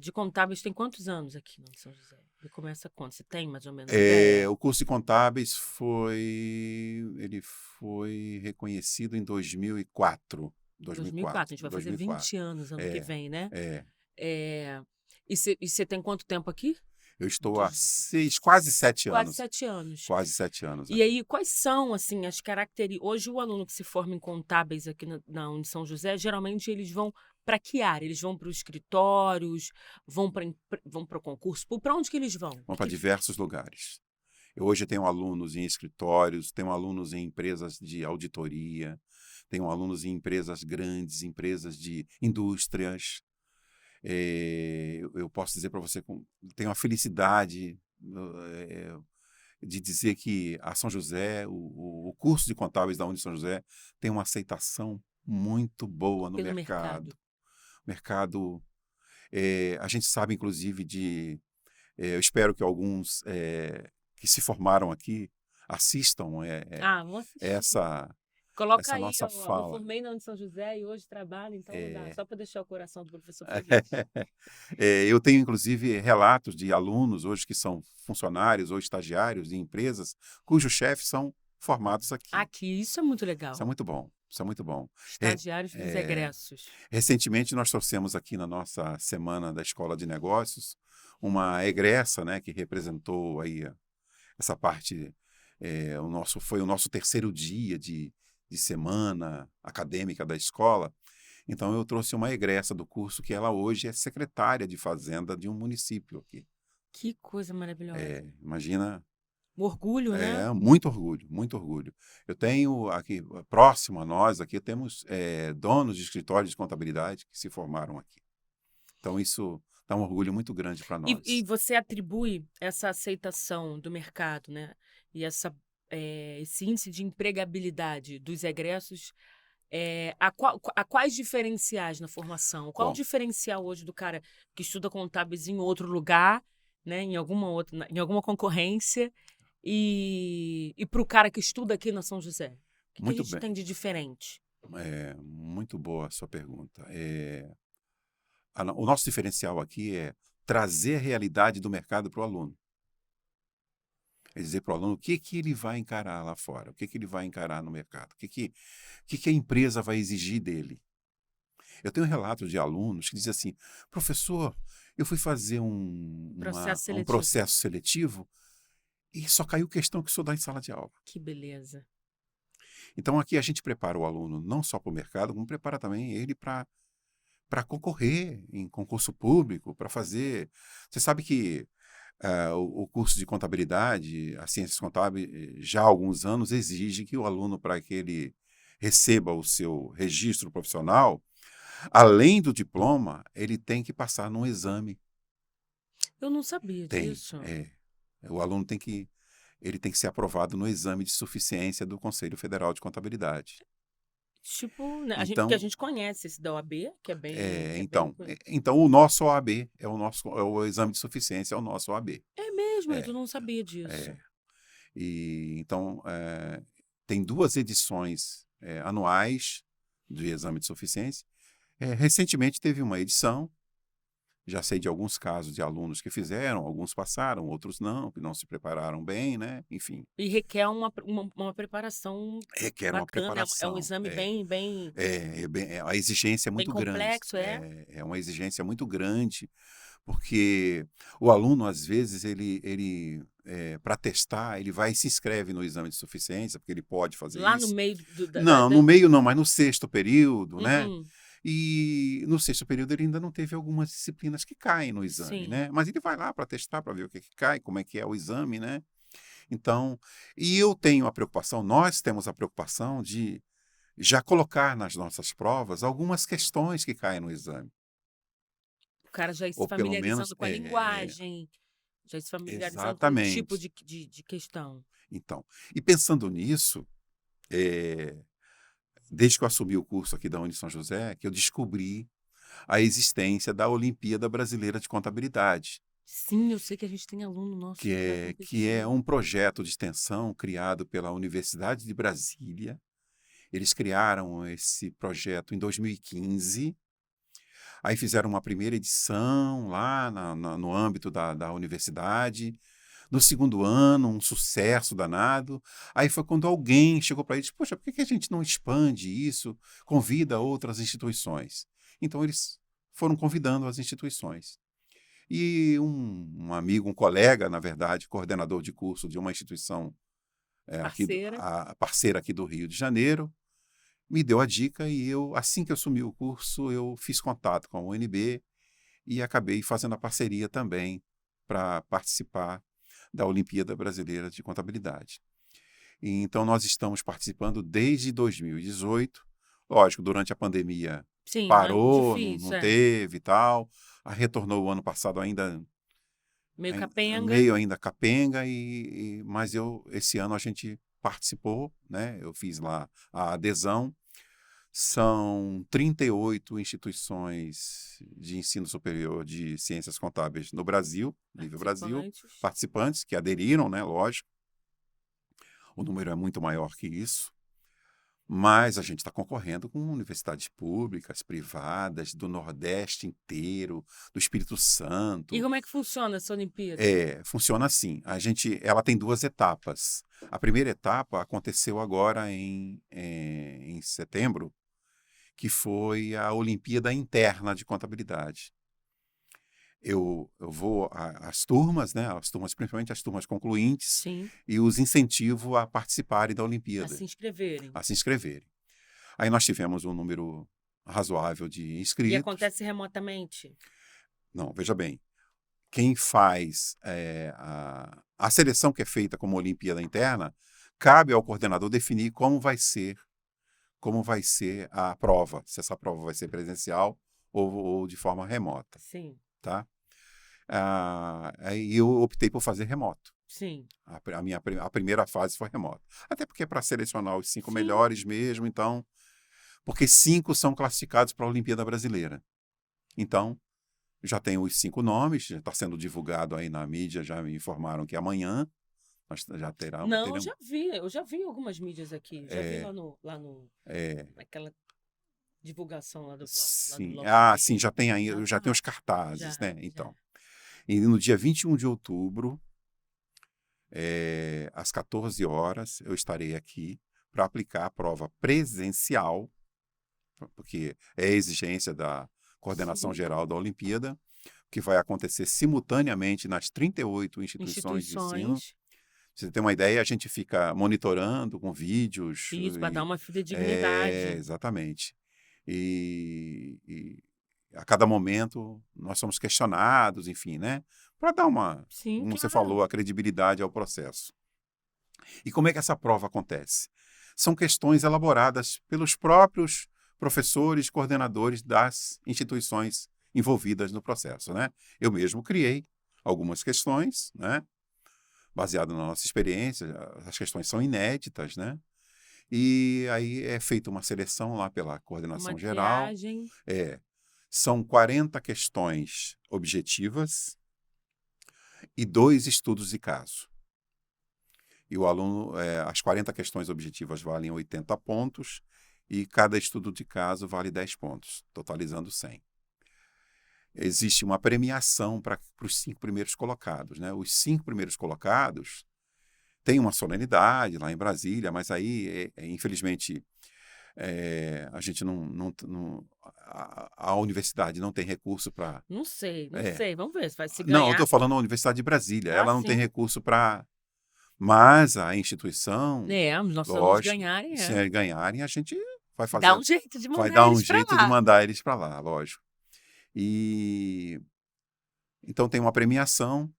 de contábeis tem quantos anos aqui na Uni São José? Ele começa quando? Você tem mais ou menos ideia? O curso de contábeis ele foi reconhecido em 2004. 2004, a gente vai fazer 2004. 20 anos ano que É, vem, né? é. É, e você tem quanto tempo aqui? Eu estou há Dos- quase 7 Quase anos. 7 anos. Quase 7 anos E aqui. aí, quais são, assim, as características? Hoje, o aluno que se forma em contábeis aqui na Uni São José, geralmente eles vão para que área? Eles vão para os escritórios, vão para o concurso? Para onde que eles vão? Vão para diversos lugares. Eu hoje tenho alunos em escritórios, tenho alunos em empresas de auditoria, tenho alunos em empresas grandes, empresas de indústrias. Eu posso dizer para você, tenho a felicidade eh, de dizer que a São José, o curso de contábeis da Uni São José, tem uma aceitação muito boa no Pelo mercado. mercado. Mercado, a gente sabe, inclusive, eu espero que alguns que se formaram aqui assistam Vamos assistir. essa, Coloca essa aí, nossa ó, me fala. formei na Uni São José e hoje trabalho em tal lugar, É, só para deixar o coração do professor feliz. Eu tenho, inclusive, relatos de alunos hoje que são funcionários ou estagiários de empresas cujos chefes são formados aqui. Aqui, isso é muito Isso é legal. muito bom. Isso é muito bom. É, Estagiários dos é, egressos. Recentemente, nós trouxemos aqui na nossa semana da Escola de Negócios uma egressa, né, que representou aí essa parte. Foi o nosso terceiro dia de semana acadêmica da escola. Então, eu trouxe uma egressa do curso que ela hoje é secretária de Fazenda de um município aqui. Que coisa maravilhosa. Imagina, Um orgulho, né? muito orgulho, muito orgulho. Eu tenho aqui, próximo a nós, aqui temos donos de escritórios de contabilidade que se formaram aqui. Então, isso dá um orgulho muito grande para E nós. você atribui essa aceitação do mercado, né? E esse índice de empregabilidade dos egressos a quais diferenciais na formação? Qual o Bom, diferencial hoje do cara que estuda contábeis em outro lugar, né? Em alguma concorrência, e para o cara que estuda aqui na São José? O que a muito gente bem. tem de diferente? Muito boa a sua pergunta. O nosso diferencial aqui é trazer a realidade do mercado para o aluno. É dizer para o aluno o que ele vai encarar lá fora, o que ele vai encarar no mercado, o que a empresa vai exigir dele. Eu tenho relatos de alunos que dizem assim, professor, eu fui fazer Processo um seletivo. processo seletivo e só caiu questão que o senhor dá em sala de aula. Que beleza. Então aqui a gente prepara o aluno não só para o mercado, como prepara também ele para concorrer em concurso público, para fazer. Você sabe que o curso de contabilidade, as ciências contábeis, já há alguns anos exige que o aluno, para que ele receba o seu registro profissional, além do diploma, ele tem que passar num exame. Eu não sabia Tem, disso. o aluno ele tem que ser aprovado no exame de suficiência do Conselho Federal de Contabilidade. Tipo, né, porque a Então, gente conhece esse da OAB, que é bem, é, é bem. então, o nosso OAB é o exame de suficiência, é o nosso OAB. É mesmo, eu É, não sabia disso. é. E então tem 2 edições anuais de exame de suficiência. Recentemente teve uma edição. Já sei de alguns casos de alunos que fizeram, alguns passaram, outros não, que não se prepararam bem, né? Enfim, E requer uma preparação requer uma bacana, é um preparação. exame A exigência é bem muito grande. complexo, é? É uma exigência muito grande, porque o aluno, às vezes, para testar, ele vai e se inscreve no exame de suficiência, porque ele pode fazer Lá no isso. meio Não, no meio não, mas no 6º período, né? Uhum, E no 6º período ele ainda não teve algumas disciplinas que caem no exame, sim. né? Mas ele vai lá para testar, para ver o que cai, como é que é o exame, né? Então, e eu tenho a preocupação, nós temos a preocupação de já colocar nas nossas provas algumas questões que caem no exame. O cara já ir se Ou pelo menos, familiarizando com a linguagem, já ir se familiarizando com o tipo exatamente. de questão. Então, e pensando nisso, desde que eu assumi o curso aqui da Uni São José, que eu descobri a existência da Olimpíada Brasileira de Contabilidade, Sim, eu sei que a gente tem aluno nosso que que vai é competir. um projeto de extensão criado pela Universidade de Brasília. Eles criaram esse projeto em 2015, aí fizeram uma primeira edição lá no âmbito da universidade. No segundo ano, um sucesso danado. Aí foi quando alguém chegou para eles: poxa, por que a gente não expande isso, convida outras instituições? Então eles foram convidando as instituições. E um amigo, um colega, na verdade, coordenador de curso de uma instituição Parceira. parceira aqui do Rio de Janeiro, me deu a dica e eu, assim que eu assumi o curso, eu fiz contato com a UNB e acabei fazendo a parceria também para participar da Olimpíada Brasileira de Contabilidade. E, então, nós estamos participando desde 2018. Lógico, durante a pandemia Sim, um ano parou, não difícil, teve e tal. Retornou o ano passado ainda meio capenga. meio ainda capenga, mas esse ano a gente participou, né? Eu fiz lá a adesão. São 38 instituições de ensino superior de ciências contábeis no Brasil, nível Brasil, Participantes. participantes que aderiram, né? Lógico, o número é muito maior que isso, mas a gente está concorrendo com universidades públicas, privadas, do Nordeste inteiro, do Espírito E Santo. como é que funciona essa Olimpíada? Funciona assim. Ela tem duas etapas. A primeira etapa aconteceu agora em setembro, que foi a Olimpíada Interna de Contabilidade. Eu vou às turmas, né? As turmas, principalmente as turmas concluintes, Sim, e os incentivo a participarem da a Olimpíada, se inscreverem. a se inscreverem. Aí nós tivemos um número razoável de E inscritos. acontece remotamente. Não, veja bem, quem faz a seleção que é feita como Olimpíada Interna, cabe ao coordenador definir como vai ser a prova, se essa prova vai ser presencial ou de forma remota, Sim, tá? Aí eu optei por fazer remoto. sim. A primeira fase foi remota. Até porque é para selecionar os 5 Sim. melhores mesmo, então, porque 5 são classificados para a Olimpíada Brasileira. Então, já tem os 5 nomes, já está sendo divulgado aí na mídia, já me informaram que amanhã nós já Não, teremos. eu já vi algumas mídias aqui. Já vi É, é, naquela divulgação lá do sim. Bloco Ah, sim, P. já tem aí, já tem Aham, os cartazes, já, né? já. Então. E no dia 21 de outubro, às 14 horas, eu estarei aqui para aplicar a prova presencial, porque é a exigência da coordenação Sim. geral da Olimpíada, que vai acontecer simultaneamente nas 38 instituições de ensino. Instituições. Pra você ter uma ideia, a gente fica monitorando com vídeos. Isso, para dar uma fidedignidade. Exatamente. E a cada momento nós somos questionados, enfim, né? Para dar Sim, como você claro. falou, a credibilidade ao processo. E como é que essa prova acontece? São questões elaboradas pelos próprios professores, coordenadores das instituições envolvidas no processo, né? Eu mesmo criei algumas questões, né? Baseado na nossa experiência, as questões são inéditas, né? E aí é feita uma seleção lá pela Uma coordenação geral. triagem. São 40 questões objetivas e 2 estudos de caso. E o aluno, as 40 questões objetivas valem 80 pontos e cada estudo de caso vale 10 pontos, totalizando 100. Existe uma premiação para os 5 primeiros colocados, né? Os 5 primeiros colocados têm uma solenidade lá em Brasília, mas aí, infelizmente, a gente a universidade não tem recurso para. Não sei, não É, sei. Vamos ver se vai se não, eu ganhar. estou falando da Universidade de Brasília, Ah, ela não tem sim. recurso para. Mas a instituição, Os nossos alunos lógico, ganharem, se eles ganharem, a gente vai dá fazer, um jeito de vai mandar dar um eles para jeito de lá. mandar eles para lá, lógico. E então tem uma premiação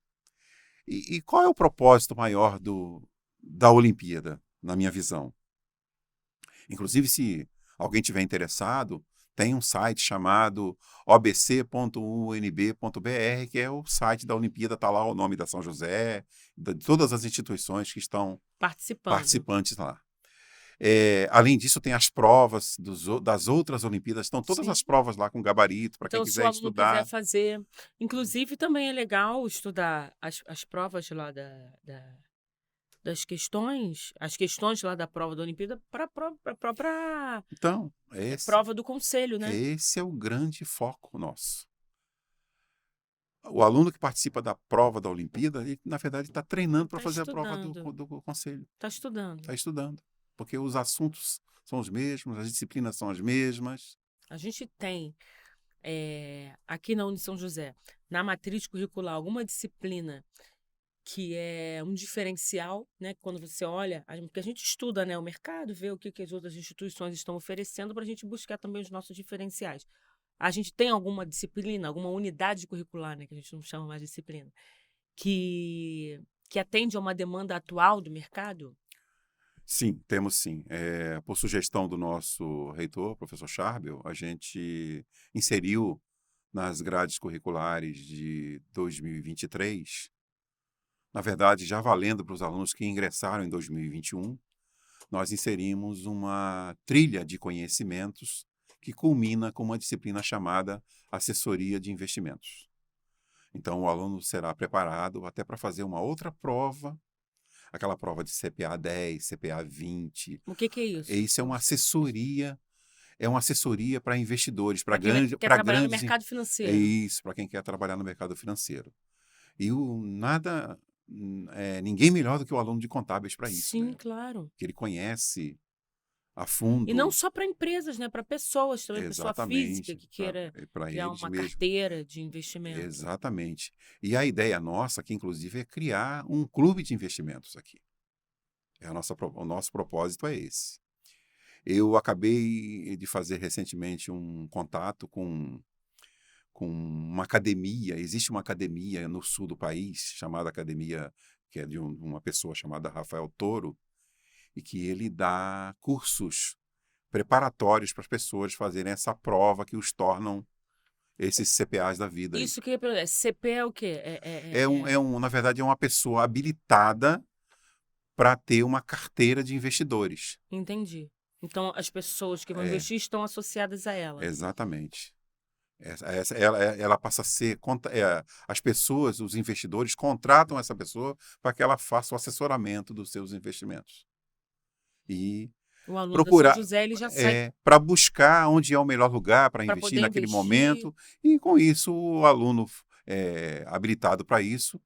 E qual é o propósito maior da Olimpíada, na minha visão? Inclusive, se alguém tiver interessado, tem um site chamado obc.unb.br, que é o site da Olimpíada, está lá o nome da São José, de todas as instituições que estão Participando. participantes lá. Além disso, tem as provas das outras Olimpíadas, estão todas Sim. as provas lá com gabarito, para quem Então, se o quiser aluno quiser estudar. fazer. Inclusive, também é legal estudar as provas lá das questões, as questões lá da prova da Olimpíada para a própria Então, prova do conselho, né? esse é o grande foco nosso. O aluno que participa da prova da Olimpíada, ele, na verdade, está treinando para Está fazer a prova estudando. do conselho. Está estudando. Está estudando. Porque os assuntos são os mesmos, as disciplinas são as mesmas. A gente tem, aqui na São José, na matriz curricular, alguma disciplina que é um diferencial, né? Quando você olha, porque a gente estuda, né, o mercado, vê o que as outras instituições estão oferecendo para a gente buscar também os nossos diferenciais. A gente tem alguma disciplina, alguma unidade curricular, né, que a gente não chama mais de disciplina, que atende a uma demanda atual do mercado? Sim, temos sim. Por sugestão do nosso reitor, professor Charbel, a gente inseriu nas grades curriculares de 2023, na verdade, já valendo para os alunos que ingressaram em 2021, nós inserimos uma trilha de conhecimentos que culmina com uma disciplina chamada Assessoria de Investimentos. Então, o aluno será preparado até para fazer uma outra prova, aquela prova de CPA 10, CPA 20. O que é isso? Isso é uma assessoria para investidores, Para quem quer para trabalhar no grandes. mercado É financeiro. isso, para quem quer trabalhar no mercado financeiro. E ninguém melhor do que o aluno de contábeis para isso, Sim, né? claro. Que ele conhece a E não fundo. só para empresas, né? Para pessoas também, pessoa física Exatamente, que queira para criar eles uma mesmo. carteira de investimento. Exatamente. E a ideia nossa aqui, inclusive, é criar um clube de investimentos aqui. O nosso propósito é esse. Eu acabei de fazer recentemente um contato com uma academia. Existe uma academia no sul do país, chamada academia, que é de uma pessoa chamada Rafael Toro, e que ele dá cursos preparatórios para as pessoas fazerem essa prova que os tornam esses CPAs da vida aí. Isso que é CP é o quê? Na verdade, é uma pessoa habilitada para ter uma carteira de investidores. Entendi. Então, as pessoas que vão É, investir estão associadas a ela. exatamente. Ela passa a ser. As pessoas, os investidores, contratam essa pessoa para que ela faça o assessoramento dos seus investimentos. E O aluno da São procurar José, ele já sai para buscar onde é o melhor lugar para para investir poder naquele investir. momento. E com isso, o aluno habilitado para isso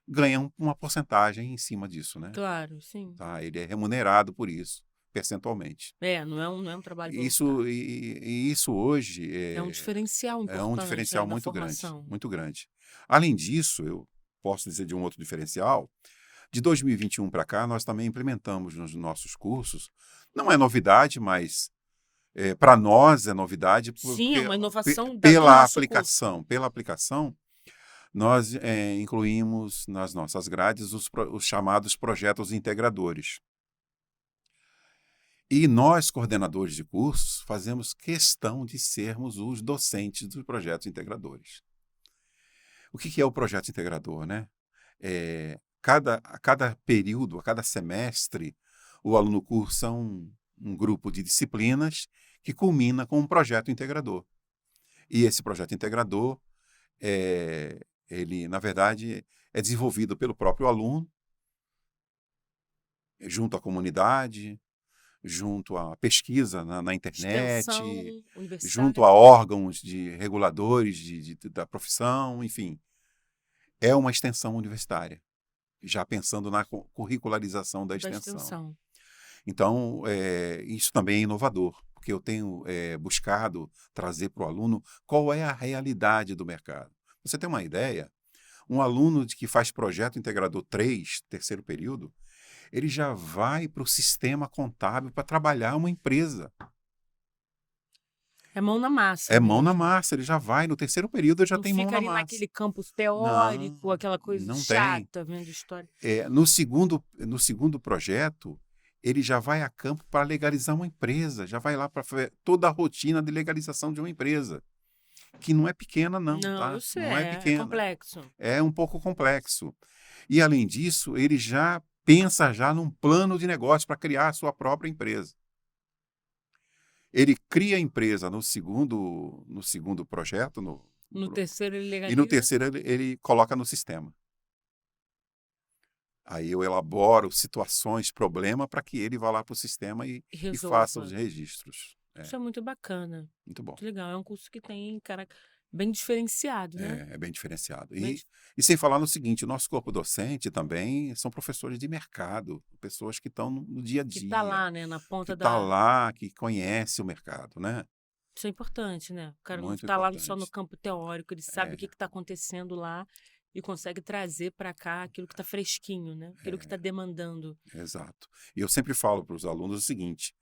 ganha uma porcentagem em cima disso, né? Claro, sim. Tá? Ele é remunerado por isso, percentualmente. Não é um trabalho Isso, voluntário. isso hoje É um diferencial é um importante diferencial aí na muito grande, formação. muito grande. Além disso, eu posso dizer de um outro diferencial. De 2021 para cá, nós também implementamos nos nossos cursos. Não é novidade, mas para nós é novidade Sim, é porque uma inovação do nosso curso. pela aplicação, nós incluímos nas nossas grades os chamados projetos integradores. E nós, coordenadores de cursos, fazemos questão de sermos os docentes dos projetos integradores. O que é o projeto integrador, né? A cada período, a cada semestre, o aluno cursa um grupo de disciplinas que culmina com um projeto integrador. E esse projeto integrador, ele, na verdade, é desenvolvido pelo próprio aluno, junto à comunidade, junto à pesquisa na Extensão internet, junto a universitária. órgãos reguladores da profissão, enfim. É uma extensão universitária, já pensando na curricularização da Da extensão. extensão. Então, isso também é inovador, porque eu tenho buscado trazer para o aluno qual é a realidade do mercado. Você tem uma ideia? Um aluno que faz projeto integrador 3, terceiro período, ele já vai para o sistema contábil para trabalhar uma empresa. É mão na massa É mão na mesmo. massa, ele já vai, no terceiro período ele já Não tem mão fica na ali massa. naquele campus Não, teórico, aquela coisa não tem. chata, vendo história. No segundo projeto, ele já vai a campo para legalizar uma empresa, já vai lá para fazer toda a rotina de legalização de uma empresa, que não é pequena não, Não, eu tá? sei, Não é é pequena, complexo. é um pouco complexo. E além disso, ele já pensa já num plano de negócio para criar a sua própria empresa. Ele cria a empresa no segundo projeto, No terceiro ele e no legaliza terceiro ele coloca no sistema. Aí eu elaboro situações, problema, para que ele vá lá para o sistema e e faça os resolva. registros. Isso é muito bacana, Muito bom. muito legal. É um curso que tem cara bem diferenciado, né? É bem diferenciado. Bem E sem falar no seguinte, o nosso corpo docente também são professores de mercado, pessoas que estão no dia a que tá dia, lá, né, na que ponta está da. lá, que conhece o mercado, né? Isso é importante, né? O cara não Muito tá lá só no importante. campo teórico, ele sabe o que É, está acontecendo lá e consegue trazer para cá aquilo que está fresquinho, né? Aquilo que está demandando. exato. E eu sempre falo para os alunos o seguinte: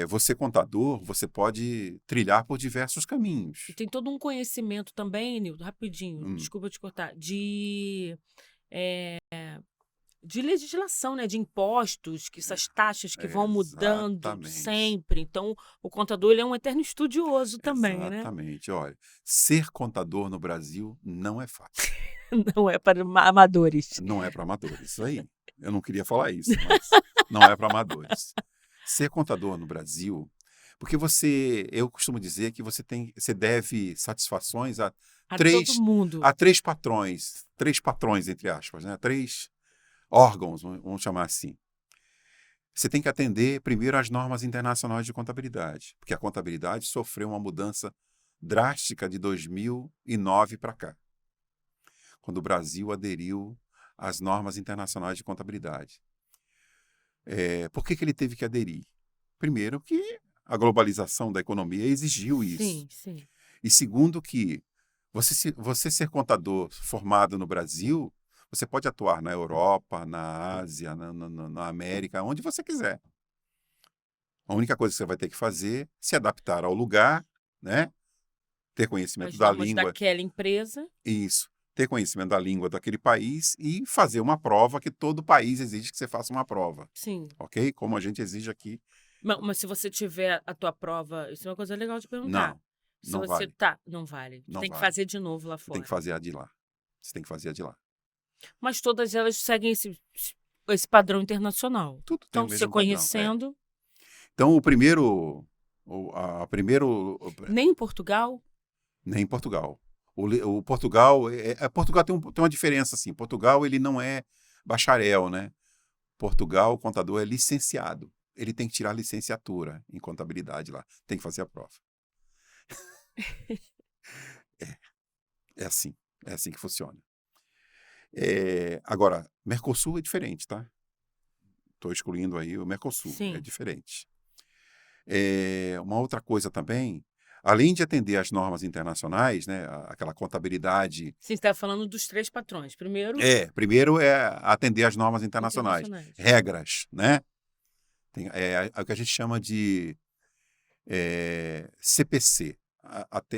você contador, você pode trilhar por diversos E caminhos. tem todo um conhecimento também, Nildo, rapidinho, Hum, desculpa te cortar, eh, de legislação, né? De impostos, que essas taxas que vão mudando exatamente. sempre. Então, o contador ele é um eterno estudioso também, né? Exatamente. Olha, ser contador no Brasil não é fácil. Não é para amadores. Não é para amadores. Isso aí. Eu não queria falar isso, mas não é para amadores. Ser contador no Brasil, porque eu costumo dizer que você deve satisfações a A todo três, mundo. a três patrões entre aspas, né? Três órgãos, vamos chamar assim. Você tem que atender primeiro às normas internacionais de contabilidade, porque a contabilidade sofreu uma mudança drástica de 2009 para cá, quando o Brasil aderiu às normas internacionais de contabilidade. Por que ele teve que aderir? Primeiro, que a globalização da economia exigiu isso. Sim, sim. E segundo, que você ser contador formado no Brasil, você pode atuar na Europa, na Ásia, na América, onde você quiser. A única coisa que você vai ter que fazer é se adaptar ao lugar, né? Ter conhecimento As da normas língua, daquela empresa. isso, ter conhecimento da língua daquele país e fazer uma prova que todo país exige que você faça uma prova, Sim. ok? Como a gente exige aqui. Mas se você tiver a tua prova, isso é uma coisa legal de perguntar. Não, Se não você vale, tá, não vale. Tu não tem que vale. fazer de novo lá Você tem que fora. fazer a de lá. Você tem que fazer a de lá. Mas todas elas seguem esse padrão internacional. Tudo tem o Então, você mesmo padrão. conhecendo, Então, o primeiro, nem em Portugal, nem em Portugal. O Portugal, Portugal tem uma diferença assim. Portugal ele não é bacharel, né? Portugal, o contador é licenciado. Ele tem que tirar a licenciatura em contabilidade lá. Tem que fazer a prova. É assim. É assim que funciona. Agora, Mercosul é diferente, tá? Estou excluindo aí o Mercosul. É sim. diferente. Uma outra coisa também, além de atender às normas internacionais, né, aquela contabilidade. Você está falando dos três patrões. Primeiro, Primeiro é atender às normas internacionais, internacionais. regras, né? É o que a gente chama de CPC,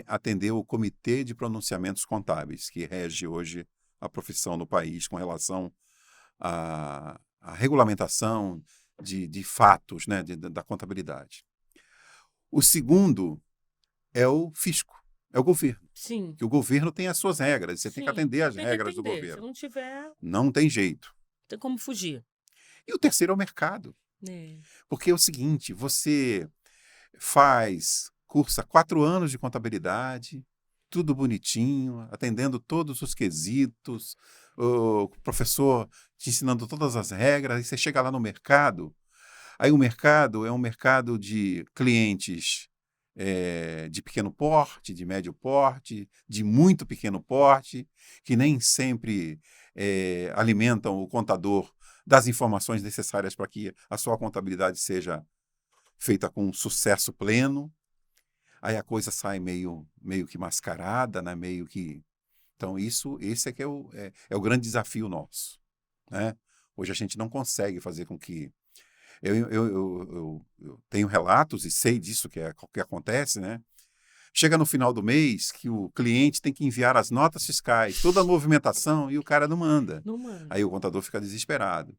atender o Comitê de Pronunciamentos Contábeis, que rege hoje a profissão no país com relação à regulamentação de fatos, né, da contabilidade. O segundo é o fisco, é o governo. Sim. Que o governo tem as suas regras, você tem que Sim. atender às Tem que regras do atender. Se governo. não tiver, Não tem jeito. não tem como fugir. E o terceiro é o mercado. É. Porque é o seguinte, você cursa 4 anos de contabilidade, tudo bonitinho, atendendo todos os quesitos, o professor te ensinando todas as regras, e você chega lá no mercado, aí o mercado é um mercado de clientes de pequeno porte, de médio porte, de muito pequeno porte, que nem sempre alimentam o contador das informações necessárias para que a sua contabilidade seja feita com sucesso pleno. Aí a coisa sai meio que mascarada, né? Meio que... Então, esse é que é o grande desafio nosso, né? Hoje a gente não consegue fazer com que... Eu tenho relatos e sei disso que acontece, né? Chega no final do mês que o cliente tem que enviar as notas fiscais, toda a movimentação, e o cara não manda. Não manda. Aí o contador fica desesperado.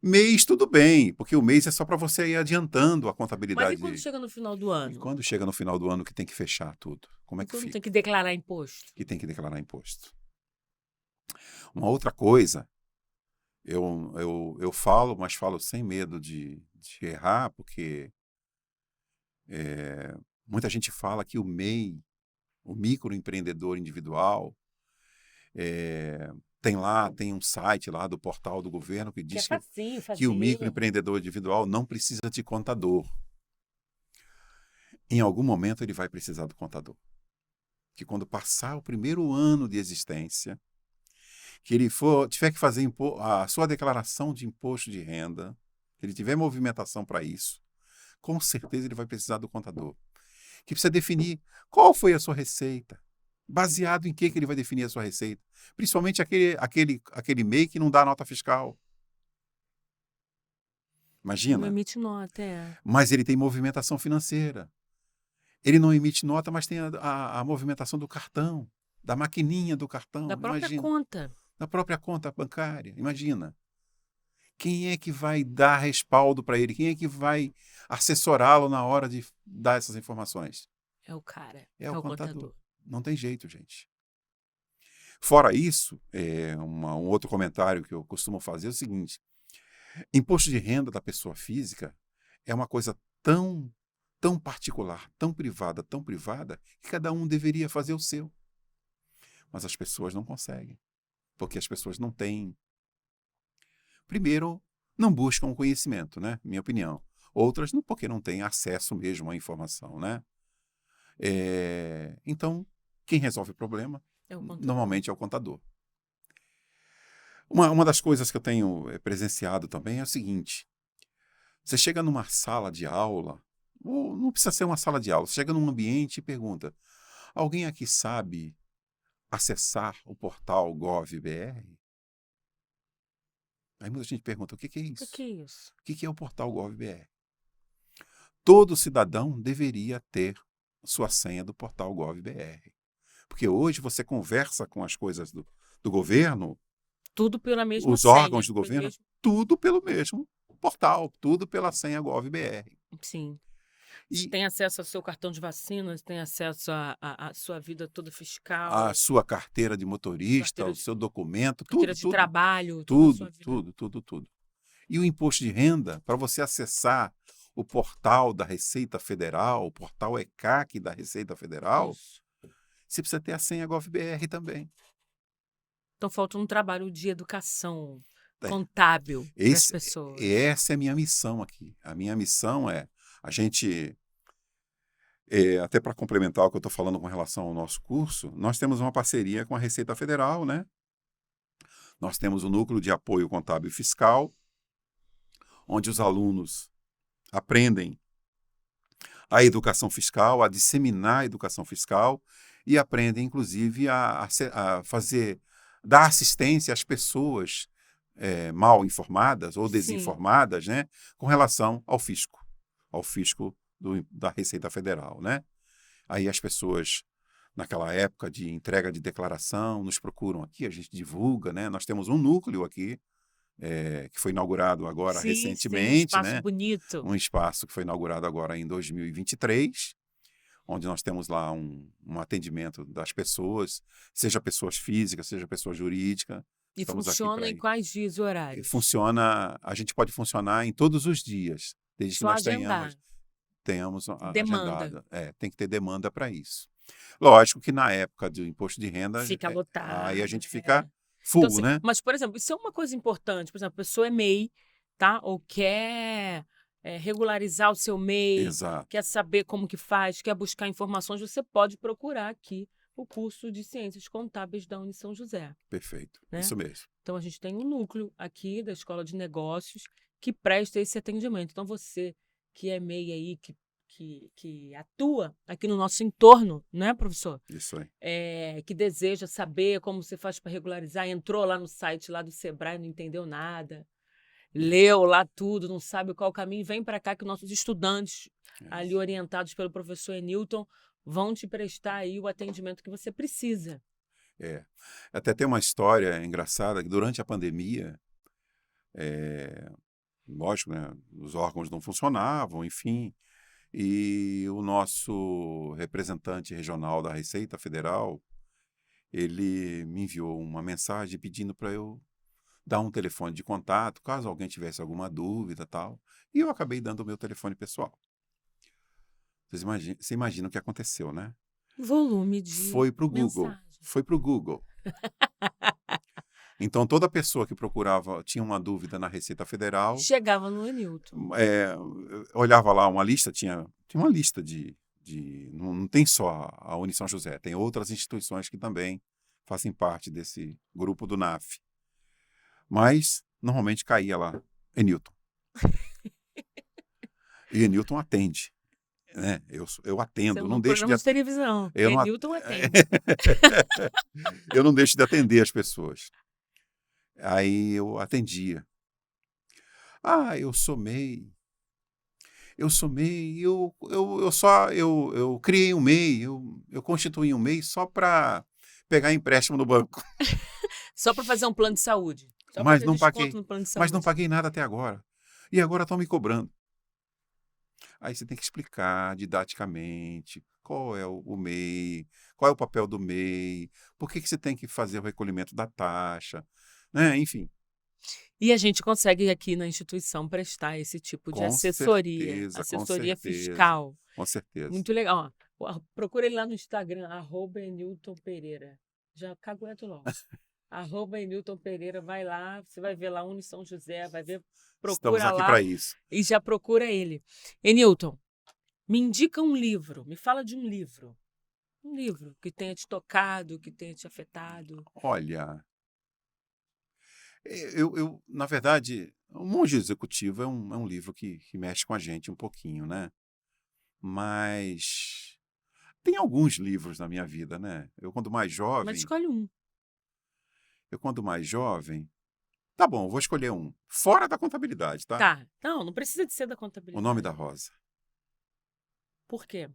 Mês, tudo bem, porque o mês é só para você ir adiantando a Mas contabilidade. e quando chega no final do E ano? quando chega no final do ano que tem que fechar tudo? Como é que Quando fica? tem que declarar imposto? Que tem que declarar imposto. Uma outra coisa, eu falo, mas falo sem medo de errar, porque muita gente fala que o MEI, o microempreendedor individual, tem um site lá do portal do governo que Que é diz facinho que fazer. o microempreendedor individual não precisa de contador. Em algum momento ele vai precisar do contador. Que quando passar o primeiro ano de existência, que ele tiver que fazer a sua declaração de imposto de renda, que ele tiver movimentação para isso, com certeza ele vai precisar do contador. Que precisa definir qual foi a sua receita, baseado em que ele vai definir a sua receita. Principalmente aquele MEI que não dá nota fiscal. Não Imagina. emite nota, é. Mas ele tem movimentação financeira. Ele não emite nota, mas tem a movimentação do cartão, da maquininha do cartão. Da própria conta. Da própria conta bancária. Imagina. Quem é que vai dar respaldo para ele? Quem é que vai assessorá-lo na hora de dar essas informações? É o cara. É o contador. Contador. Não tem jeito, gente. Fora isso, um outro comentário que eu costumo fazer é o seguinte: imposto de renda da pessoa física é uma coisa tão particular, tão privada, que cada um deveria fazer o seu. Mas as pessoas não conseguem, porque as pessoas não têm. Primeiro, não buscam o conhecimento, né? Minha opinião. Outras, porque não têm acesso mesmo à informação, né? Então, quem resolve o problema normalmente é o contador. Uma das coisas que eu tenho presenciado também é o seguinte: você chega numa sala de aula, ou não precisa ser uma sala de aula, você chega num ambiente e pergunta: alguém aqui sabe acessar o portal Gov.br? Aí muita gente pergunta: o que é isso? O que é isso? O que é o portal Gov.br? Todo cidadão deveria ter sua senha do portal Gov.br. Porque hoje você conversa com as coisas do governo, tudo pela mesma os senha, órgãos do governo, tudo pelo mesmo portal, tudo pela senha Gov.br. Sim. Você tem acesso ao seu cartão de vacina, tem acesso à sua vida toda fiscal. A sua carteira de motorista, o seu documento, carteira tudo. de trabalho, tudo. E o imposto de renda, para você acessar o portal da Receita Federal, o portal ECAC da Receita Federal, isso. Você precisa ter a senha Gov.br também. Então falta um trabalho de educação contábil para as pessoas. Essa é a minha missão aqui. A minha missão é a gente, até para complementar o que eu estou falando com relação ao nosso curso, nós temos uma parceria com a Receita Federal, né? Nós temos o Núcleo de Apoio Contábil e Fiscal, onde os alunos aprendem a educação fiscal, a disseminar a educação fiscal e aprendem, inclusive, a dar assistência às pessoas mal informadas ou desinformadas, né, com relação ao fisco da Receita Federal, né? Aí as pessoas, naquela época de entrega de declaração, nos procuram aqui, a gente divulga, né? Nós temos um núcleo aqui, que foi inaugurado agora recentemente, um espaço né? bonito. Um espaço que foi inaugurado agora em 2023, onde nós temos lá um atendimento das pessoas, seja pessoas físicas, seja pessoa jurídica. E funciona em quais dias e horários? A gente pode funcionar em todos os dias, desde que nós tenhamos demanda. Agendado. Tem que ter demanda para isso. Lógico que na época do imposto de renda, fica lotado. Aí a gente fica full, então, assim, né? Mas, por exemplo, isso é uma coisa importante. Por exemplo, a pessoa é MEI, tá? Ou quer regularizar o seu MEI, Exato. Quer saber como que faz, quer buscar informações, você pode procurar aqui o curso de Ciências Contábeis da Unisão José. Perfeito, né? Isso mesmo. Então, a gente tem um núcleo aqui da Escola de Negócios que presta esse atendimento. Então, você que é MEI aí, que atua aqui no nosso entorno, né, professor? Isso aí. Que deseja saber como você faz para regularizar, entrou lá no site lá do Sebrae, não entendeu nada. leu lá tudo, não sabe qual o caminho, vem para cá que nossos estudantes, ali Isso. orientados pelo professor Enilton, vão te prestar aí o atendimento que você precisa. É. Até tem uma história engraçada que durante a pandemia, é, lógico, né, os órgãos não funcionavam, enfim, e o nosso representante regional da Receita Federal, ele me enviou uma mensagem pedindo para eu dar um telefone de contato, caso alguém tivesse alguma dúvida e tal, e eu acabei dando o meu telefone pessoal. Você imagina o que aconteceu, né? Volume de Foi para o Google, mensagem. foi para o Google. Então, toda pessoa que procurava, tinha uma dúvida na Receita Federal, Chegava no Enilton. olhava lá uma lista, tinha uma lista não tem só a Uni São José, tem outras instituições que também fazem parte desse grupo do NAF. Mas, normalmente, caía lá, Enilton. E Enilton atende, né? Eu Isso é atendo, um não novo deixo de programa de televisão. eu não, Enilton atende. eu não deixo de atender as pessoas. Aí eu atendia. Ah, eu criei um MEI, eu constituí um MEI só para pegar empréstimo no banco, Só para fazer um plano de saúde. Só para mas ter não desconto paguei, no plano de mas não saúde. paguei nada até agora. E agora estão me cobrando. Aí você tem que explicar didaticamente qual é o MEI, qual é o papel do MEI, por que você tem que fazer o recolhimento da taxa, né? Enfim, E a gente consegue aqui na instituição prestar esse tipo de com assessoria, certeza, com assessoria certeza, fiscal. com certeza. Muito legal. Ó, procura ele lá no Instagram, @Enilton Pereira. Já cagueto logo. @Enilton Pereira, vai lá, você vai ver lá Uni São José, vai ver, Estamos procura aqui lá para isso. e já procura ele. Enilton, me indica um livro, me fala de um livro. Um livro que tenha te tocado, que tenha te afetado. Olha, na verdade, O Monge Executivo é um livro que mexe com a gente um pouquinho, né? Mas tem alguns livros na minha vida, né? Mas escolhe um. Eu quando mais jovem, tá bom, eu vou escolher um. Fora da contabilidade, tá? Tá. Não, não precisa de ser da O Nome da contabilidade. Rosa. Por quê?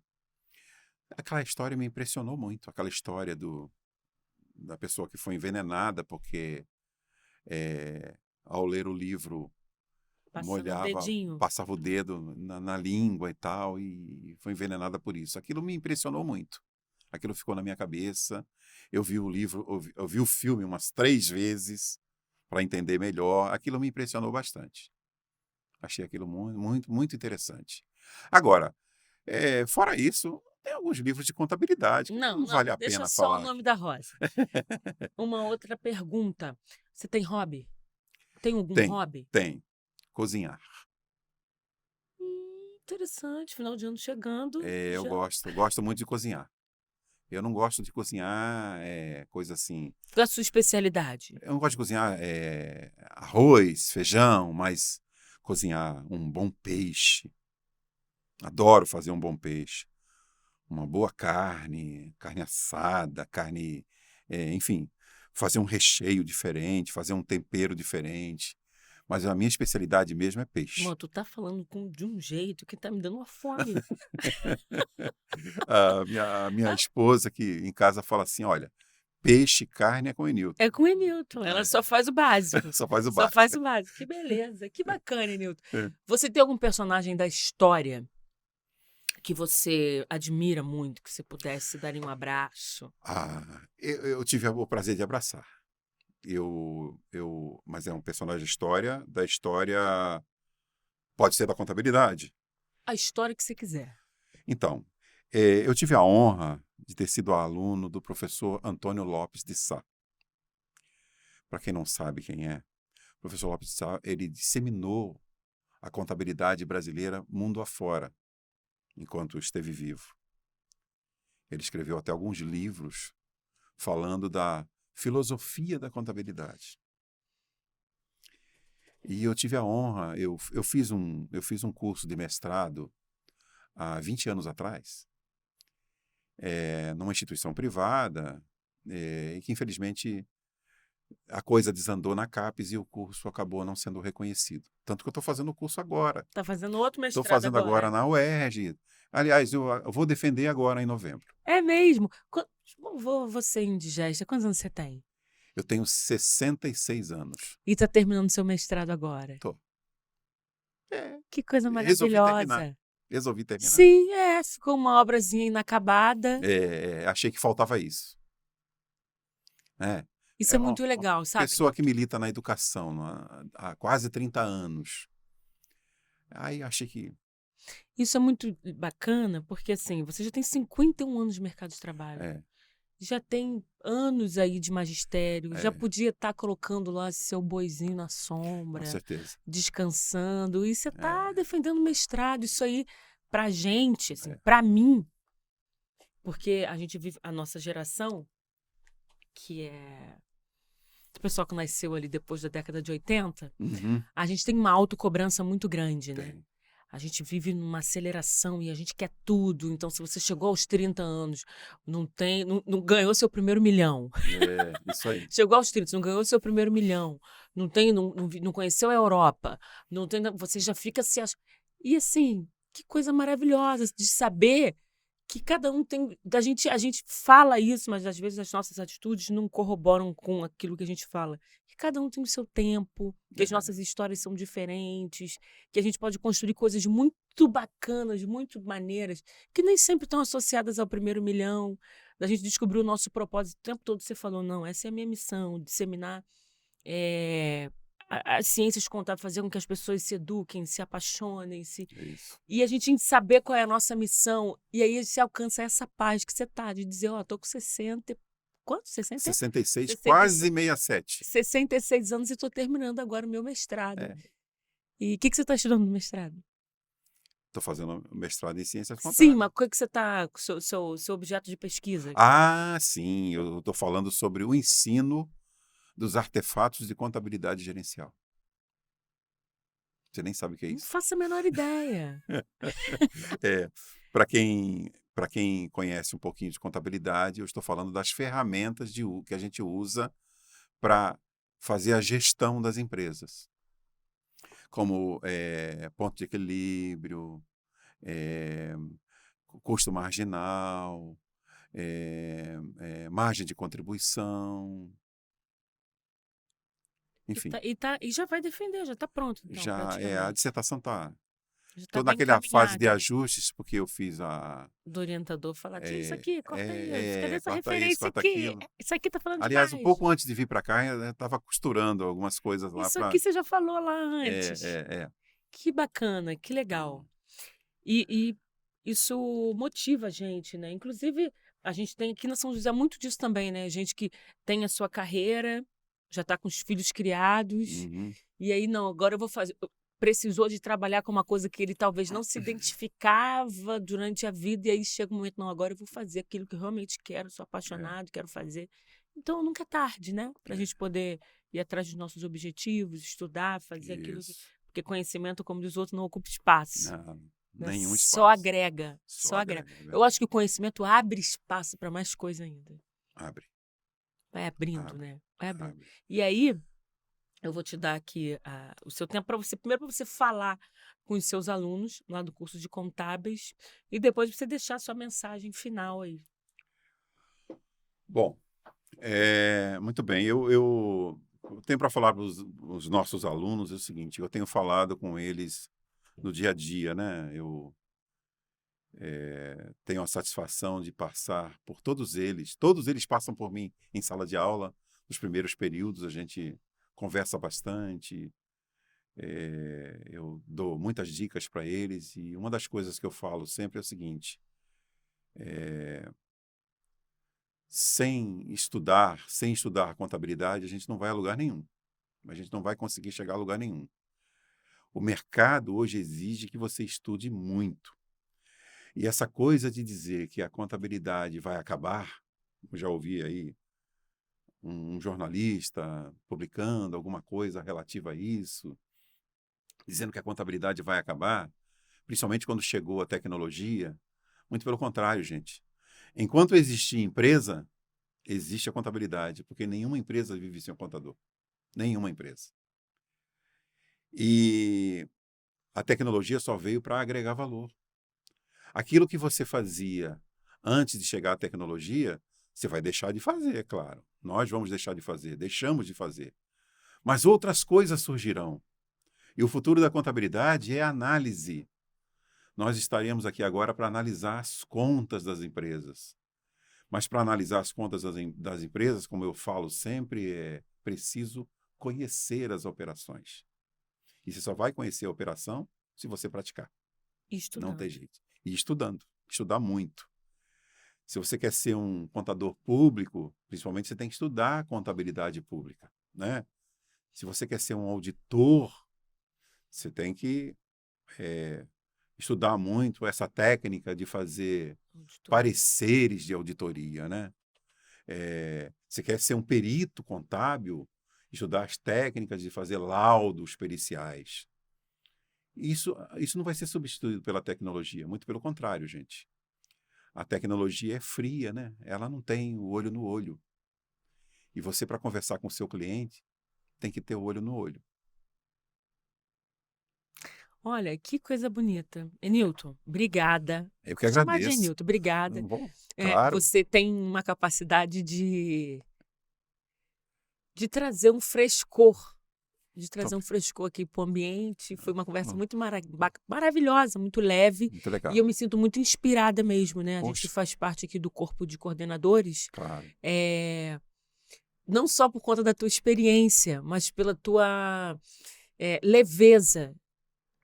Aquela história me impressionou muito. Aquela história da pessoa que foi envenenada porque, ao ler o livro, Passando o dedinho. passava o dedo na língua e tal, e foi envenenada por isso. Aquilo me impressionou muito. Aquilo ficou na minha cabeça. Eu vi o livro, eu vi o filme umas 3 vezes para entender melhor. Aquilo me impressionou bastante. Achei aquilo muito, muito, muito interessante. Agora, fora isso, tem alguns livros de contabilidade que Não, não vale não, a deixa pena só o falar nome aqui. da rosa. Uma outra pergunta. Você tem hobby? Tem algum Tem, hobby? tem. Cozinhar. Interessante, final de ano chegando, já. Eu gosto muito de cozinhar. Eu não gosto de cozinhar coisa assim. Qual a sua especialidade? Eu não gosto de cozinhar arroz, feijão, mas cozinhar um bom peixe. Adoro fazer um bom peixe. Uma boa carne assada, enfim, fazer um recheio diferente, fazer um tempero diferente. Mas a minha especialidade mesmo é peixe. Mano, tu tá falando de um jeito que tá me dando uma fome. A minha esposa que em casa fala assim, olha, peixe e carne é com o Enilton. É com o Enilton, ela só faz o básico. Só faz o Só faz básico. o básico. Que beleza, que bacana, Enilton. É. Você tem algum personagem da história que você admira muito, que você pudesse dar um abraço? Eu tive o prazer de abraçar. Mas é um personagem da história pode ser da contabilidade. A história que você quiser. Então, eu tive a honra de ter sido aluno do professor Antônio Lopes de Sá. Para quem não sabe quem é, o professor Lopes de Sá, ele disseminou a contabilidade brasileira mundo afora, enquanto esteve vivo. Ele escreveu até alguns livros falando da filosofia da contabilidade. E eu tive a honra, eu fiz um curso de mestrado há 20 anos atrás, numa instituição privada, e que infelizmente a coisa desandou na CAPES e o curso acabou não sendo reconhecido. Tanto que eu estou fazendo o curso agora. Tá fazendo outro Estou mestrado fazendo agora agora. na UERJ. Aliás, eu vou defender agora em novembro. É mesmo? Vou ser indigesta. Quantos anos você tem? Eu tenho 66 anos. E tá terminando seu mestrado agora. Tô. É, Que coisa resolvi terminar. maravilhosa. Resolvi terminar. Sim, ficou uma obrazinha inacabada. Achei que faltava isso. Isso é muito legal, Uma sabe? pessoa que milita na educação há quase 30 anos. Aí achei que... Isso é muito bacana, porque assim, você já tem 51 anos de mercado de trabalho. É, Já tem anos aí de magistério. Já É. podia estar colocando lá seu boizinho na com sombra, certeza. descansando. E você tá É. defendendo mestrado. Isso aí, pra gente, assim, É. pra mim, porque a gente vive a nossa geração, que é o pessoal que nasceu ali depois da década de 80, Uhum, a gente tem uma autocobrança muito grande, né? tem. A gente vive numa aceleração e a gente quer tudo. Então, se você chegou aos 30 anos, não ganhou seu primeiro milhão. Isso aí. Chegou aos 30, não ganhou seu primeiro milhão. Não conheceu a Europa. Você já fica se achando. E assim, que coisa maravilhosa de saber que cada um tem. A gente fala isso, mas às vezes as nossas atitudes não corroboram com aquilo que a gente fala. Que cada um tem o seu tempo, que as nossas histórias são diferentes, que a gente pode construir coisas muito bacanas, muito maneiras, que nem sempre estão associadas ao primeiro milhão. Da gente descobrir o nosso propósito. O tempo todo você falou, não, essa é a minha missão, disseminar as ciências contábeis, fazer com que as pessoas se eduquem, se apaixonem, Isso. e a gente saber qual é a nossa missão. E aí você alcança essa paz que você tá, de dizer, tô com 60... Quanto? 60? 66, 60, quase 67. 66 anos e tô terminando agora o meu mestrado. É. E o que você tá estudando no mestrado? Estou fazendo mestrado em ciências Sim, contábeis. mas o que você tá... Seu objeto de pesquisa? Ah, sim. Eu estou falando sobre o ensino dos artefatos de contabilidade gerencial. Você nem sabe o que é Não isso. faço a menor ideia. Para quem conhece um pouquinho de contabilidade, eu estou falando das ferramentas que a gente usa para fazer a gestão das empresas, como ponto de equilíbrio, custo marginal, margem de contribuição, enfim. E já vai defender, já tá pronto, então, Já a praticamente. dissertação está... Já tá Estou bem naquela fase de encaminhada. ajustes, porque eu fiz a... Do orientador falar, tira isso aqui, corta isso, cadê essa corta isso, referência corta aqui? aquilo. Isso aqui tá falando Aliás, um demais. pouco antes de vir para cá, eu estava costurando algumas coisas lá Isso para... aqui você já falou lá antes. Que bacana, que legal. E isso motiva a gente, né? Inclusive, a gente tem aqui na São José muito disso também, né? Gente que tem a sua carreira, já tá com os filhos criados, Uhum. e aí, não, agora eu vou fazer... Precisou de trabalhar com uma coisa que ele talvez não se identificava durante a vida, e aí chega um momento, não, agora eu vou fazer aquilo que eu realmente quero, sou apaixonado, quero fazer. Então, nunca é tarde, né? Para a gente poder ir atrás dos nossos objetivos, estudar, fazer aquilo. Porque conhecimento, como diz o outro, não ocupa espaço. Não, Né? nenhum espaço. Só agrega. Só agrega. Eu acho que o conhecimento abre espaço para mais coisa ainda. Abre. Vai abrindo, né? Vai abrindo. Abre. E aí, eu vou te dar aqui o seu tempo para você, primeiro para você falar com os seus alunos lá do curso de contábeis e depois você deixar a sua mensagem final aí. Bom, muito bem. Eu tenho para falar para os nossos alunos o seguinte, eu tenho falado com eles no dia a dia, né? Eu tenho a satisfação de passar por todos eles passam por mim em sala de aula, nos primeiros períodos a gente conversa bastante, eu dou muitas dicas para eles e uma das coisas que eu falo sempre é o seguinte, sem estudar contabilidade, a gente não vai a lugar nenhum. A gente não vai conseguir chegar a lugar nenhum. O mercado hoje exige que você estude muito. E essa coisa de dizer que a contabilidade vai acabar, eu já ouvi aí um jornalista publicando alguma coisa relativa a isso, dizendo que a contabilidade vai acabar, principalmente quando chegou a tecnologia. Muito pelo contrário, gente. Enquanto existir empresa, existe a contabilidade, porque nenhuma empresa vive sem um contador. Nenhuma empresa. E a tecnologia só veio para agregar valor. Aquilo que você fazia antes de chegar à tecnologia, você vai deixar de fazer, é claro. Nós vamos deixar de fazer, deixamos de fazer. Mas outras coisas surgirão. E o futuro da contabilidade é análise. Nós estaremos aqui agora para analisar as contas das empresas. Mas para analisar as contas das empresas, como eu falo sempre, é preciso conhecer as operações. E você só vai conhecer a operação se você praticar. Estudando. Não tem jeito. E estudando. Estudar muito. Se você quer ser um contador público, principalmente você tem que estudar a contabilidade pública, né? Se você quer ser um auditor, você tem que estudar muito essa técnica de fazer pareceres de auditoria, né? Você quer ser um perito contábil, estudar as técnicas de fazer laudos periciais. Isso não vai ser substituído pela tecnologia, muito pelo contrário, gente. A tecnologia é fria, né? Ela não tem o olho no olho. E você, para conversar com o seu cliente, tem que ter o olho no olho. Olha, que coisa bonita. Enilton, obrigada. Eu que Vou chamar de agradeço. Enilton, obrigada. Bom, claro. Você tem uma capacidade de trazer um frescor. De trazer um frescor aqui para o ambiente. Foi uma conversa muito maravilhosa, muito leve. Muito legal. E eu me sinto muito inspirada mesmo, né? A Poxa. gente faz parte aqui do corpo de coordenadores. Claro. Não só por conta da tua experiência, mas pela tua leveza.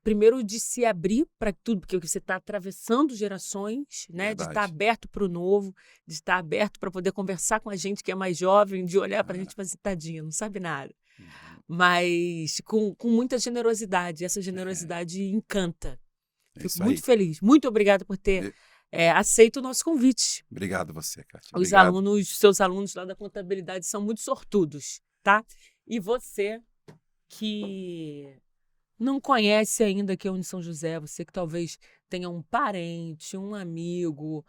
Primeiro, de se abrir para tudo, porque você está atravessando gerações, né? Verdade. De estar aberto para o novo, de estar aberto para poder conversar com a gente que é mais jovem, de olhar para a gente e falar assim, tadinha, não sabe nada. Mas com muita generosidade. Essa generosidade encanta. Fico muito feliz. Muito obrigada por ter aceito o nosso convite. Obrigado a você, Kátia. Seus alunos lá da contabilidade são muito sortudos, tá? E você que não conhece ainda aqui a Unisão José, você que talvez tenha um parente, um amigo,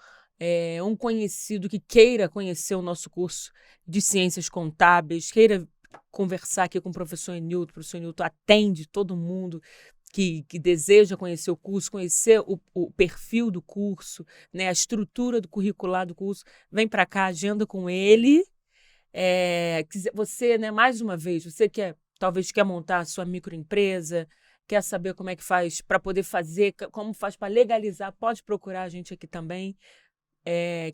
um conhecido que queira conhecer o nosso curso de Ciências Contábeis, queira conversar aqui com o professor Enilton. O professor Enilton atende todo mundo que deseja conhecer o curso, conhecer o perfil do curso, né, a estrutura do curricular do curso. Vem para cá, agenda com ele. Você, né, mais uma vez, você talvez quer montar a sua microempresa, quer saber como é que faz para poder fazer, como faz para legalizar, pode procurar a gente aqui também,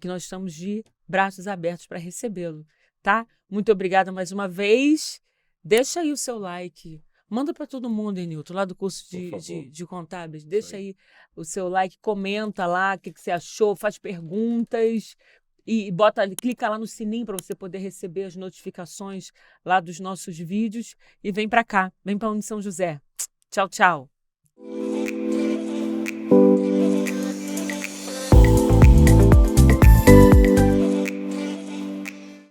que nós estamos de braços abertos para recebê-lo, tá? Muito obrigada mais uma vez. Deixa aí o seu like. Manda para todo mundo, Enilton, lá do curso de contábeis. Deixa aí o seu like, comenta lá o que você achou, faz perguntas e clica lá no sininho para você poder receber as notificações lá dos nossos vídeos e vem para cá, vem para a Unisão José. Tchau, tchau.